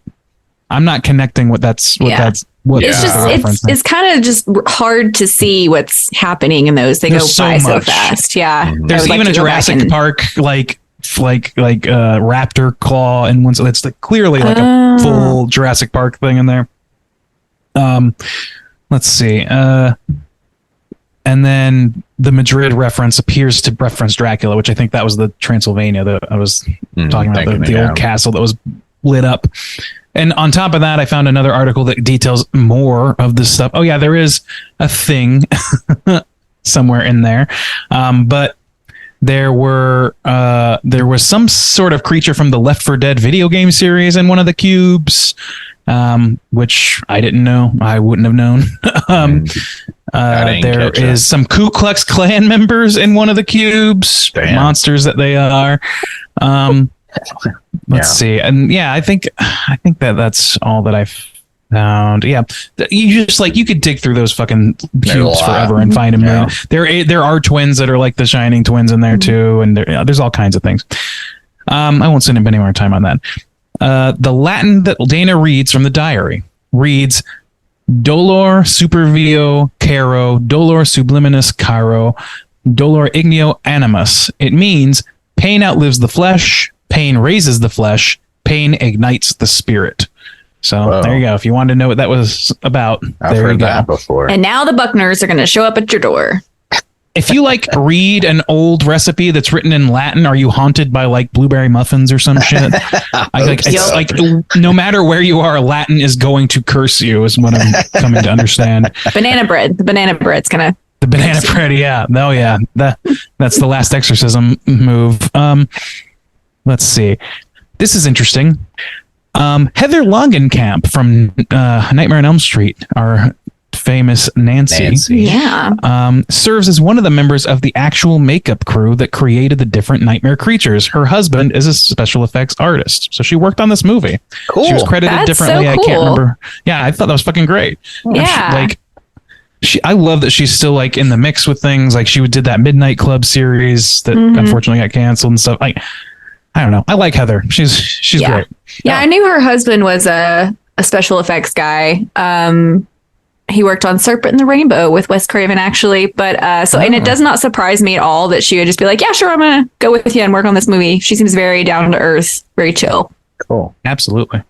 not connecting what that's what Yeah. that's what It's the just reference is. it's kind of just hard to see what's happening in those. They There's go so by so much. fast. Yeah. I There's would like even to a go back Jurassic and- Park like raptor claw and one, so it's clearly like Oh. a full Jurassic Park thing in there. Let's see. And then the Madrid reference appears to reference Dracula, which I think that was the Transylvania that I was talking about, the old castle that was lit up. And on top of that, I found another article that details more of this stuff. Oh yeah, there is a thing somewhere in there. But there was some sort of creature from the Left 4 Dead video game series in one of the cubes, which I didn't know. I wouldn't have known. There is some Ku Klux Klan members in one of the cubes. Damn. Monsters that they are. Let's see. And yeah, I think that's all that I found. Yeah. You just you could dig through those fucking cubes forever and find them. Yeah. There are twins that are like the Shining twins in there too. And there's all kinds of things. I won't spend any more time on that. The Latin that Dana reads from the diary reads dolor supervio caro, dolor subliminus caro, dolor ignio animus. It means pain outlives the flesh, pain raises the flesh, pain ignites the spirit. So there you go. If you wanted to know what that was about, I've there you heard go. that before. And now the Buckners are going to show up at your door. If you read an old recipe that's written in Latin, are you haunted by blueberry muffins or some shit? It's no matter where you are, Latin is going to curse you, is what I'm coming to understand. Banana bread. The banana bread's going to. The banana bread, yeah. Oh, yeah. That's the last exorcism move. Let's see. This is interesting. Heather Langenkamp from Nightmare on Elm Street, our famous Nancy. Yeah. Serves as one of the members of the actual makeup crew that created the different nightmare creatures. Her husband is a special effects artist, so she worked on this movie. Cool. She was credited That's differently. so I can't cool. remember. Yeah, I thought that was fucking great. Yeah. I love that she's still like in the mix with things. Like she did that Midnight Club series that unfortunately got canceled and stuff. Like, I don't know. I like Heather. She's great. Yeah, I knew her husband was a special effects guy. He worked on Serpent and the Rainbow with Wes Craven, actually. But and it does not surprise me at all that she would just be like, yeah, sure, I'm going to go with you and work on this movie. She seems very down to earth, very chill. Cool. Absolutely.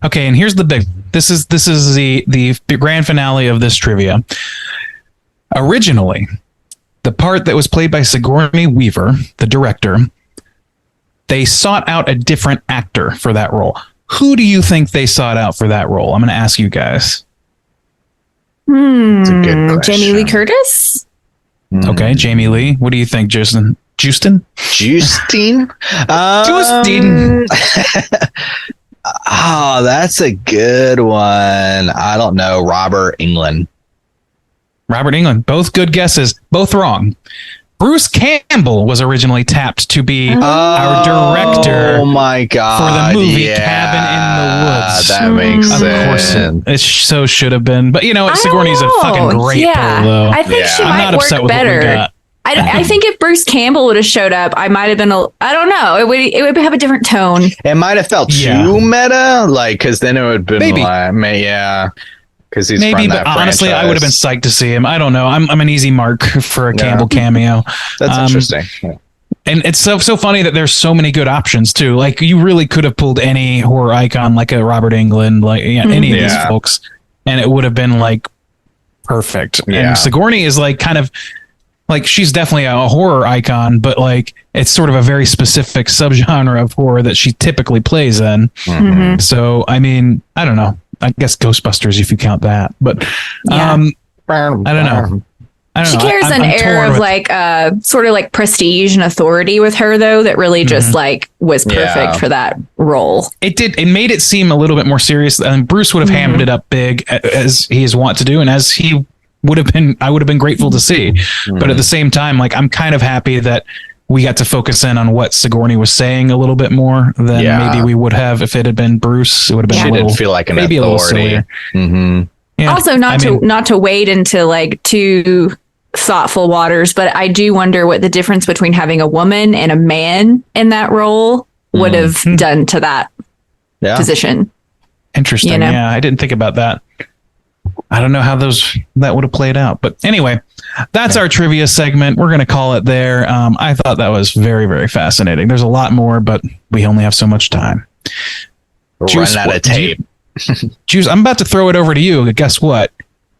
Okay, and here's the big. This is the grand finale of this trivia. Originally, the part that was played by Sigourney Weaver, the director, they sought out a different actor for that role. Who do you think they sought out for that role? I'm going to ask you guys. That's a good question. Jamie Lee Curtis? Okay, Jamie Lee. What do you think, Justin? Justine? Justine. Oh, that's a good one. I don't know. Robert Englund. Both good guesses. Both wrong. Bruce Campbell was originally tapped to be our director. Oh my god! For the movie Cabin in the Woods. That makes sense. Of course, it so should have been. But Sigourney's a fucking great pull, though. I think she I'm might not work upset with better. what we got. I think if Bruce Campbell would have showed up, I might have been. I don't know. It would have a different tone. It might have felt too meta, because then it would have been maybe. Because he's maybe, from but that honestly, franchise. I would have been psyched to see him. I don't know. I'm an easy mark for a Campbell cameo. That's interesting. Yeah. And it's so funny that there's so many good options too. Like you really could have pulled any horror icon, like a Robert Englund, like any of these folks, and it would have been like perfect. Yeah. And Sigourney is like kind of like she's definitely a horror icon, but like it's sort of a very specific subgenre of horror that she typically plays in. So I mean, I don't know. I guess Ghostbusters if you count that, but I don't know. She carries an air of like sort of like prestige and authority with her, though, that really just like was perfect for that role. It made it seem a little bit more serious, and Bruce would have hammed it up big as he is wont to do, and as he would have been, I would have been grateful to see. But at the same time, like I'm kind of happy that we got to focus in on what Sigourney was saying a little bit more than maybe we would have if it had been Bruce. It would have been she didn't feel like an maybe authority. A little sillier. Also, not to wade into like too thoughtful waters, but I do wonder what the difference between having a woman and a man in that role would have done to that position. Interesting. Yeah, I didn't think about that. I don't know how that would have played out, but anyway, that's our trivia segment. We're going to call it there. I thought that was very, very fascinating. There's a lot more, but we only have so much time. We're running out of tape. Juice, I'm about to throw it over to you. Guess what?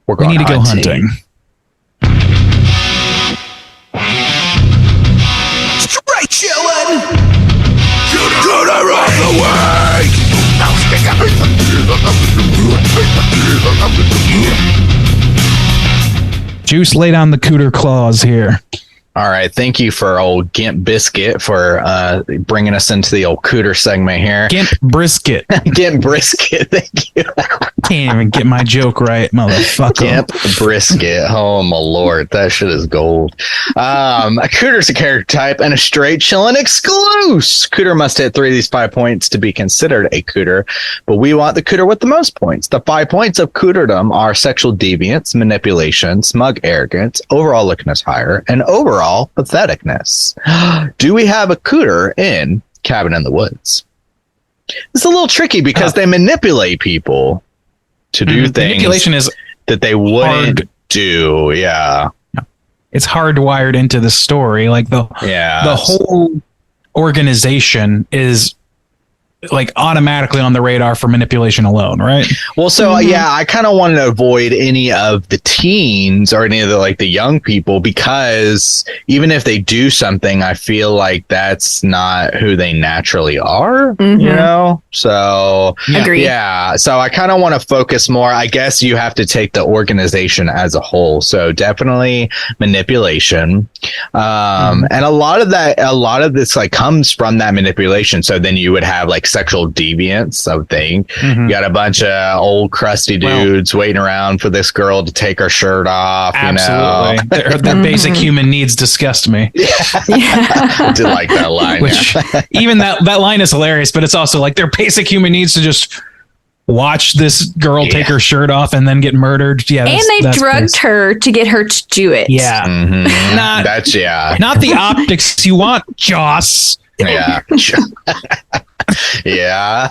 We need to go hunting. Straight chillin'. Cooter on the way. Juice, lay down the Cooter claws here. All right. Thank you for old Gimp Biscuit for bringing us into the old Cooter segment here. Gimp Brisket. Gimp Brisket. Thank you. Can't even get my joke right, motherfucker. Gimp Brisket. Oh, my Lord. That shit is gold. A Cooter's a character type and a straight chillin' exclusive. Cooter must hit 3 of these 5 points to be considered a Cooter, but we want the Cooter with the most points. The 5 points of Cooterdom are sexual deviance, manipulation, smug arrogance, overall lookiness higher, and overall patheticness. Do we have a Cooter in Cabin in the Woods? It's a little tricky because they manipulate people to do things manipulation is that they wouldn't do. Yeah. It's hardwired into the story. Like the whole organization is like automatically on the radar for manipulation alone, right? Well, so I kind of wanted to avoid any of the teens or any of the young people, because even if they do something, I feel like that's not who they naturally are, you know? So Agreed. Yeah. So I kind of want to focus more. I guess you have to take the organization as a whole. So definitely manipulation. And a lot of this like comes from that manipulation. So then you would have like sexual deviance of thing. Mhm. You got a bunch of old crusty dudes waiting around for this girl to take her shirt off. Absolutely. You know? Their basic human needs disgust me. I did like that line. Which even that line is hilarious, but it's also like their basic human needs to just watch this girl take her shirt off and then get murdered. Yeah, And they drugged her to get her to do it. Yeah, not the optics you want, Joss. Yeah. Yeah.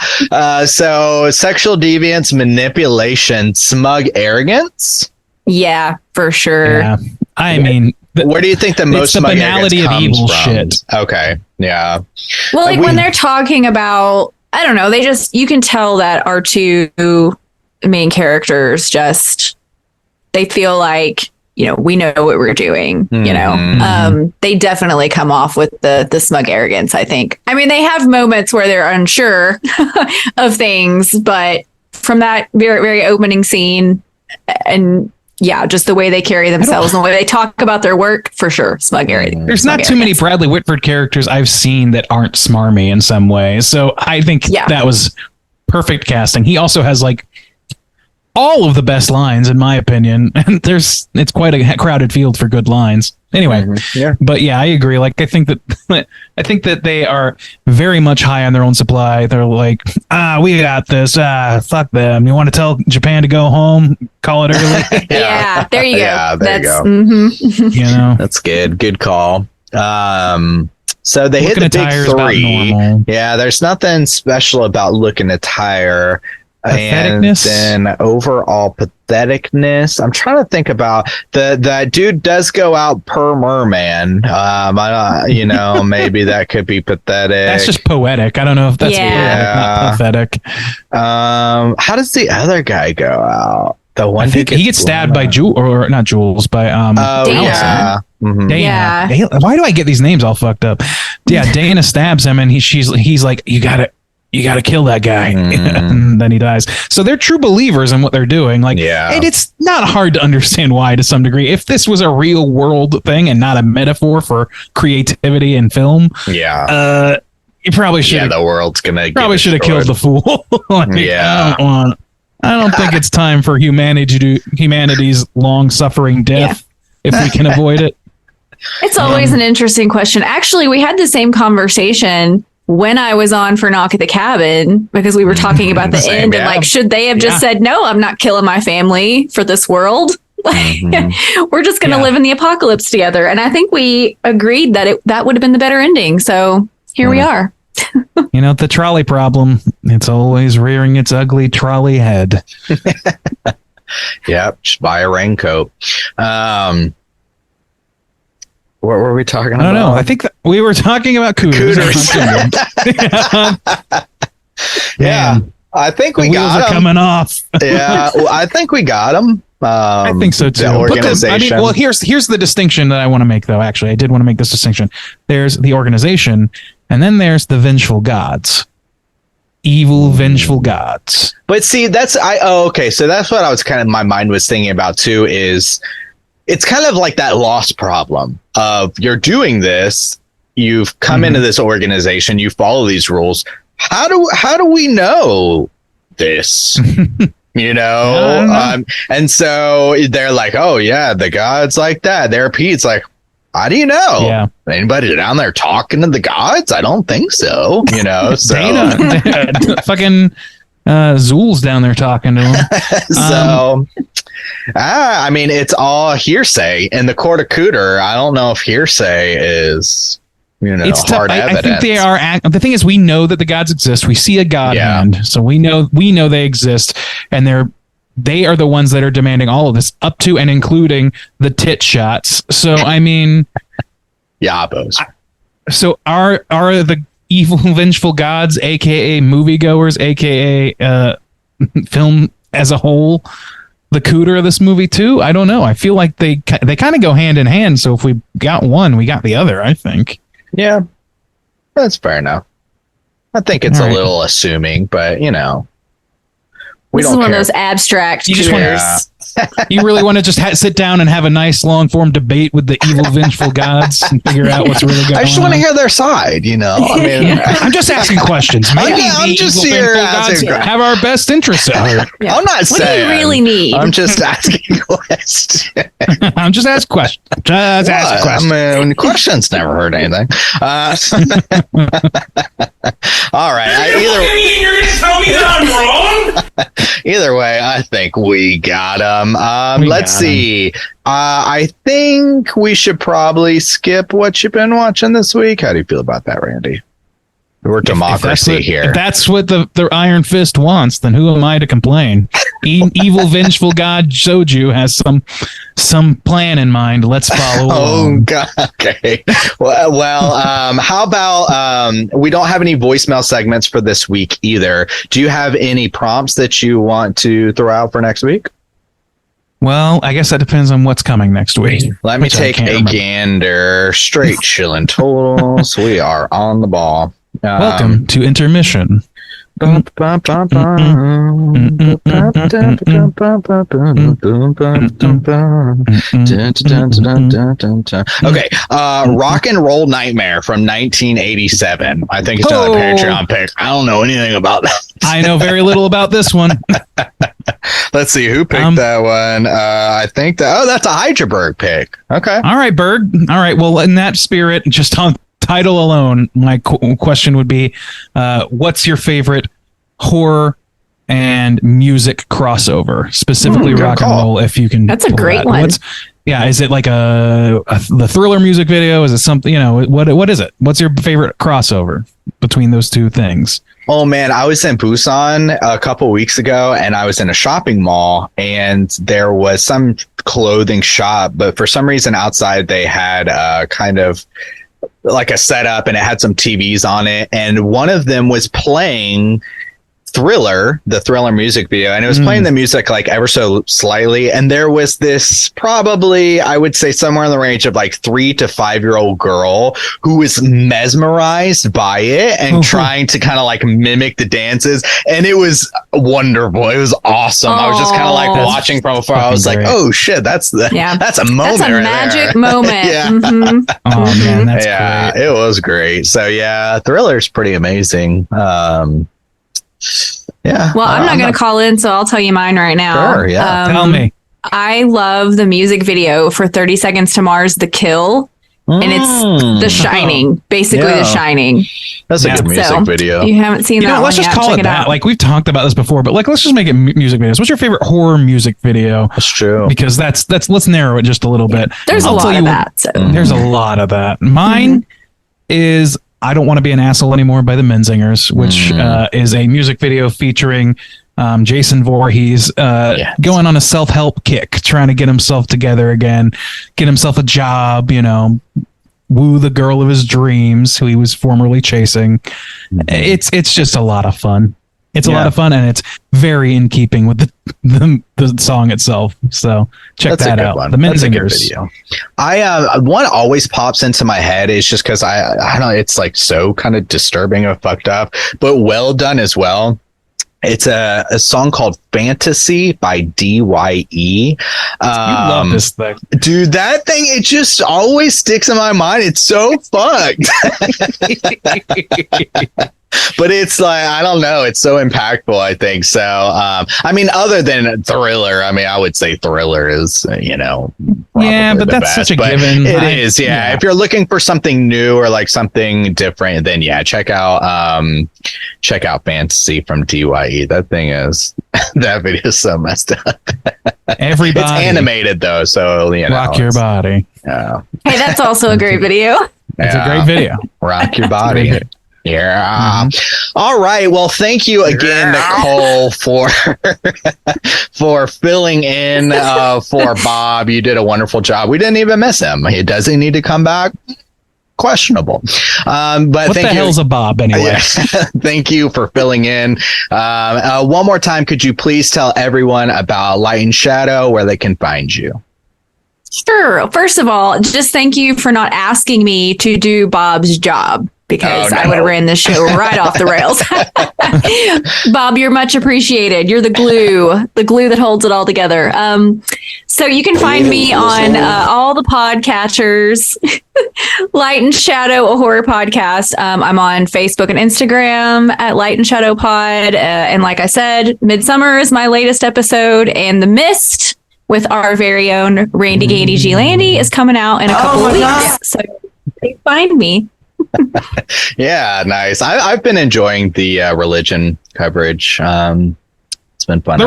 So sexual deviance, manipulation, smug arrogance. Yeah, for sure. Yeah. I mean, where do you think the most the smug banality of arrogance evil comes from? shit. Okay. Yeah. Well, like when they're talking about, I don't know, you can tell that our two main characters they feel like, we know what we're doing, they definitely come off with the smug arrogance, I think. I mean, they have moments where they're unsure of things, but from that very, very opening scene and just the way they carry themselves and the way they talk about their work, for sure, smug arrogance. There's not too many Bradley Whitford characters I've seen that aren't smarmy in some way. So I think that was perfect casting. He also has like all of the best lines, in my opinion. And it's quite a crowded field for good lines. Anyway, but I agree. Like, I think that they are very much high on their own supply. They're like, we got this. Fuck them. You want to tell Japan to go home? Call it early. There you go. Yeah, there you go. Mm-hmm. That's good. Good call. So they hit the big three. Yeah, there's nothing special about looking at tire. Patheticness? And then overall patheticness. I'm trying to think about that dude does go out per merman. Maybe that could be pathetic. That's just poetic. I don't know if that's not pathetic. How does the other guy go out? The one I think he gets stabbed by Jules, or not Jules, by Dana. Yeah. Mm-hmm. Dana. Yeah. Why do I get these names all fucked up? Yeah, Dana stabs him, and he's like, you gotta kill that guy. And then he dies. So they're true believers in what they're doing. Like, and it's not hard to understand why to some degree. If this was a real world thing and not a metaphor for creativity in film, you probably should. Yeah, the world's gonna should have killed the fool. I don't think it's time for humanity's long suffering death if we can avoid it. It's always an interesting question. Actually, we had the same conversation when I was on for Knock at the Cabin, because we were talking about the end and like, should they have just said, no, I'm not killing my family for this world. We're just going to live in the apocalypse together. And I think we agreed that that would have been the better ending. So here we are. The trolley problem, it's always rearing its ugly trolley head. Yep, just buy a raincoat. What were we talking about? I don't know. I think we were talking about Cooters. Yeah, I think we got them coming off. Yeah, well, I think we got them. I think so too. The organization. Here's the distinction that I want to make, though. Actually, I did want to make this distinction. There's the organization, and then there's the vengeful gods. Evil, vengeful gods. But see, okay. So that's what I was my mind was thinking about too. Is it's kind of like that lost problem of you're doing this, you've come into this organization, you follow these rules. How do we know this? And so they're like, oh yeah, the gods like that. Their Pete's like, how do you know? Yeah. Anybody down there talking to the gods? I don't think so. So Dana, fucking Zool's down there talking to him. So I mean, it's all hearsay in the court of Cooter. I don't know if hearsay is it's hard evidence. I think they are. The thing is, we know that the gods exist. We see a god hand, so we know they exist, and they are the ones that are demanding all of this, up to and including the tit shots. So I mean, Yabos. So are the evil, vengeful gods, aka moviegoers, aka film as a whole, the Cooter of this movie too? I don't know. I feel like they kind of go hand in hand. So if we got one, we got the other, I think. Yeah, that's fair enough. I think it's a little assuming, but we this don't is one care. of those abstract. You just want to You really want to just sit down and have a nice long form debate with the evil, vengeful gods and figure out what's really going on? I just want to hear their side, I mean, I'm just asking questions. Maybe I'm just evil, here vengeful gods have our best interests at heart. Yeah. I'm not saying. What do you really need? I'm just asking questions. I'm just asking questions. Just ask questions. I mean, questions never hurt anything. All right. Either way, I think we got them. Let's see. I think we should probably skip what you've been watching this week. How do you feel about that, Randy? We're democracy here. If that's what the Iron Fist wants, then who am I to complain? Evil, vengeful god Soju has some plan in mind. Let's follow along. Oh, God. Okay. Well, how about we don't have any voicemail segments for this week either. Do you have any prompts that you want to throw out for next week? Well, I guess that depends on what's coming next week. Let me take a gander. Straight chilling totals. We are on the ball. Welcome to intermission. Okay. Rock and Roll Nightmare from 1987. I think it's another Patreon pick. I don't know anything about that. I know very little about this one. Let's see who picked that one. I think that's a Hydraberg pick. Okay. All right, Berg. All right. Well, in that spirit, just on title alone, my question would be, what's your favorite horror and music crossover, specifically rock and roll? If you can, that's a great one. Is it like the Thriller music video? Is it something? What is it? What's your favorite crossover between those two things? Oh man, I was in Busan a couple weeks ago, and I was in a shopping mall, and there was some clothing shop, but for some reason outside they had kind of like a setup, and it had some TVs on it, and one of them was playing Thriller, the Thriller music video, and it was playing the music like ever so slightly, and there was this probably, I would say, somewhere in the range of like 3 to 5 year old girl who was mesmerized by it and trying to kind of like mimic the dances, and it was wonderful. It was awesome. I was just kind of like watching from afar. I was like, oh shit, that's a moment. That's a right magic there. moment. Yeah. Mm-hmm. Oh man, that's great. It was great. So yeah, Thriller's pretty amazing. Yeah. Well, I'm not going to call in, so I'll tell you mine right now. Sure, yeah. Tell me. I love the music video for 30 Seconds to Mars, The Kill. And it's The Shining, basically The Shining. That's a good music video. You haven't seen that one let's just yet. call Check it that. out. Like, we've talked about this before, but like, let's just make it music videos. What's your favorite horror music video? That's true. Because that's let's narrow it just a little bit. There's a lot of that. So. There's a lot of that. Mine is I Don't Want to Be an Asshole Anymore by the Menzingers, which is a music video featuring Jason Voorhees going on a self-help kick, trying to get himself together again, get himself a job, woo the girl of his dreams who he was formerly chasing. It's just a lot of fun. It's a lot of fun, and it's very in keeping with the song itself. So check that out. One. The Menzingers video. One always pops into my head is just because I don't know, it's like so kind of disturbing or fucked up, but well done as well. It's a song called Fantasy by DYE. You love this thing. Dude, that thing, it just always sticks in my mind. It's so fucked. But it's like, I don't know. It's so impactful, I think. So, I mean, other than Thriller, I mean, I would say Thriller is, yeah, but that's best, such a but given. It is, yeah. If you're looking for something new or like something different, then yeah, check out Fantasy from DYE. That thing is, that video is so messed up. Everybody. It's animated though, so rock your body. Yeah. Hey, that's also a great video. It's a great video. Rock your body. Yeah. All right. Well, thank you again, Nicole, for filling in for Bob. You did a wonderful job. We didn't even miss him. Does he need to come back? Questionable. But what the hell's a Bob anyway? Thank you for filling in. One more time, could you please tell everyone about Light and Shadow, where they can find you? Sure. First of all, just thank you for not asking me to do Bob's job. because Oh, no. I would have ran this show right off the rails. Bob, you're much appreciated. You're the glue that holds it all together. So you can find me on all the podcatchers. Light and Shadow, a horror podcast. I'm on Facebook and Instagram at Light and Shadow Pod. And like I said, Midsummer is my latest episode, and The Mist with our very own Randy Gady G. Landy is coming out in a couple of weeks. God. So please find me. Yeah, nice. I've been enjoying the religion coverage. It's been fun. The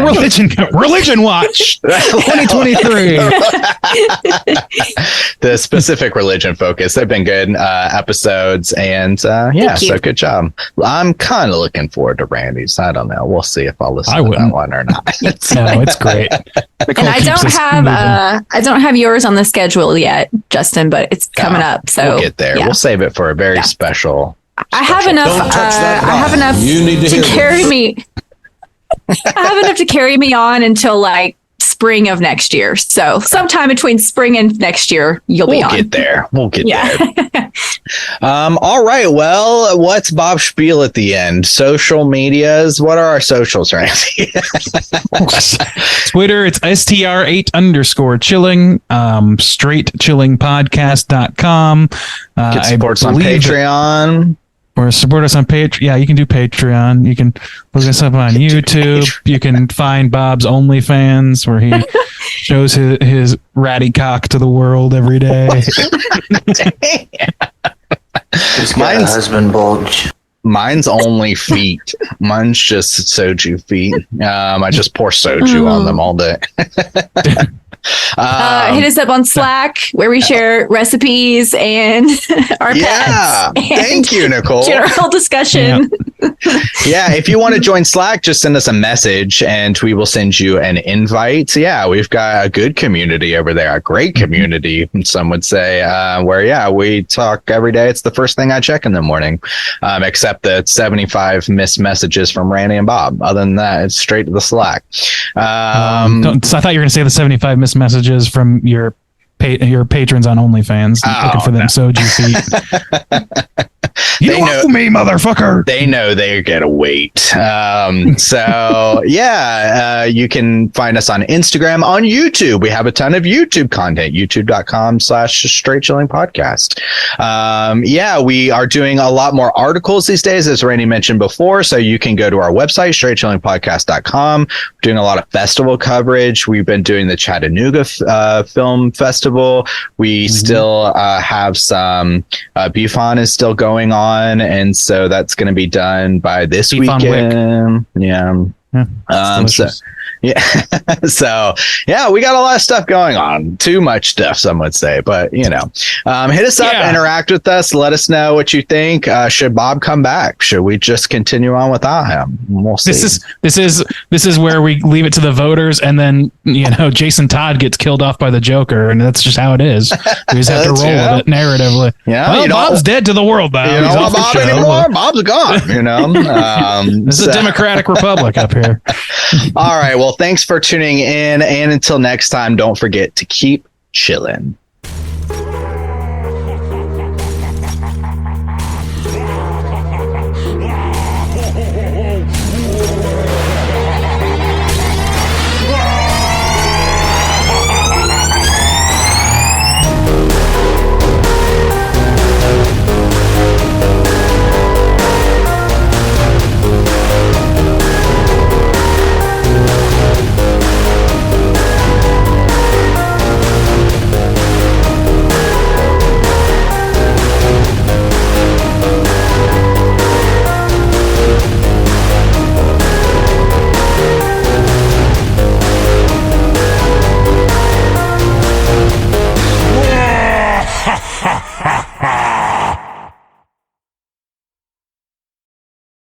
religion watch 2023. The specific religion focus. They've been good episodes, and yeah, Thank you. so good job. I'm kind of looking forward to Randy's. I don't know. We'll see if I'll listen to wouldn't. that one or not. No, it's great. And I don't have yours on the schedule yet, Justin, but it's coming up. So We'll get there. yeah. We'll save it for a very special. I have enough. I have enough to carry me. I have enough to carry me on until like spring of next year. So sometime between spring and next year, you'll be We'll on. get there. We'll get Yeah. there. All right. Well, what's Bob's spiel at the end? Social medias. What are our socials, Randy? Twitter, it's str8_chilling, straightchillingpodcast.com. Get supports on Patreon. Or support us on Patreon. Yeah, you can do Patreon. You can look us up on YouTube. You can find Bob's OnlyFans, where he shows his ratty cock to the world every day. He's got a husband bulge. Mine's only feet. Mine's just soju feet. I just pour soju on them all day. Hit us up on Slack, where we share recipes and our Yeah. pets. and Thank you, Nicole. General discussion. Yeah, if you want to join Slack, just send us a message and we will send you an invite. Yeah, we've got a good community over there, a great community, some would say, where, yeah, we talk every day. It's the first thing I check in the morning, except the 75 missed messages from Randy and Bob. Other than that, it's straight to the Slack. So I thought you were going to say the 75 missed messages from your patrons on OnlyFans looking for them soju feet. You owe me, motherfucker. They know they're gonna wait. So yeah, you can find us on Instagram, on YouTube. We have a ton of YouTube content. YouTube.com/straightchillingpodcast. Yeah, we are doing a lot more articles these days, as Randy mentioned before. So you can go to our website, straightchillingpodcast.com. We're doing a lot of festival coverage. We've been doing the Chattanooga Film Festival. We still have some BFON is still going on, and so that's going to be done by this weekend. Yeah. So yeah, we got a lot of stuff going on. Too much stuff, some would say, but you know, hit us up, interact with us, let us know what you think. Should Bob come back? Should we just continue on without him? We'll see. This is where we leave it to the voters, and then Jason Todd gets killed off by the Joker, and that's just how it is. We just have to roll with it narratively. Yeah, well, Bob's dead to the world now. You He's don't off want the Bob show. anymore. Bob's gone. This is a democratic republic up here. All right. Well, thanks for tuning in. And until next time, don't forget to keep chilling.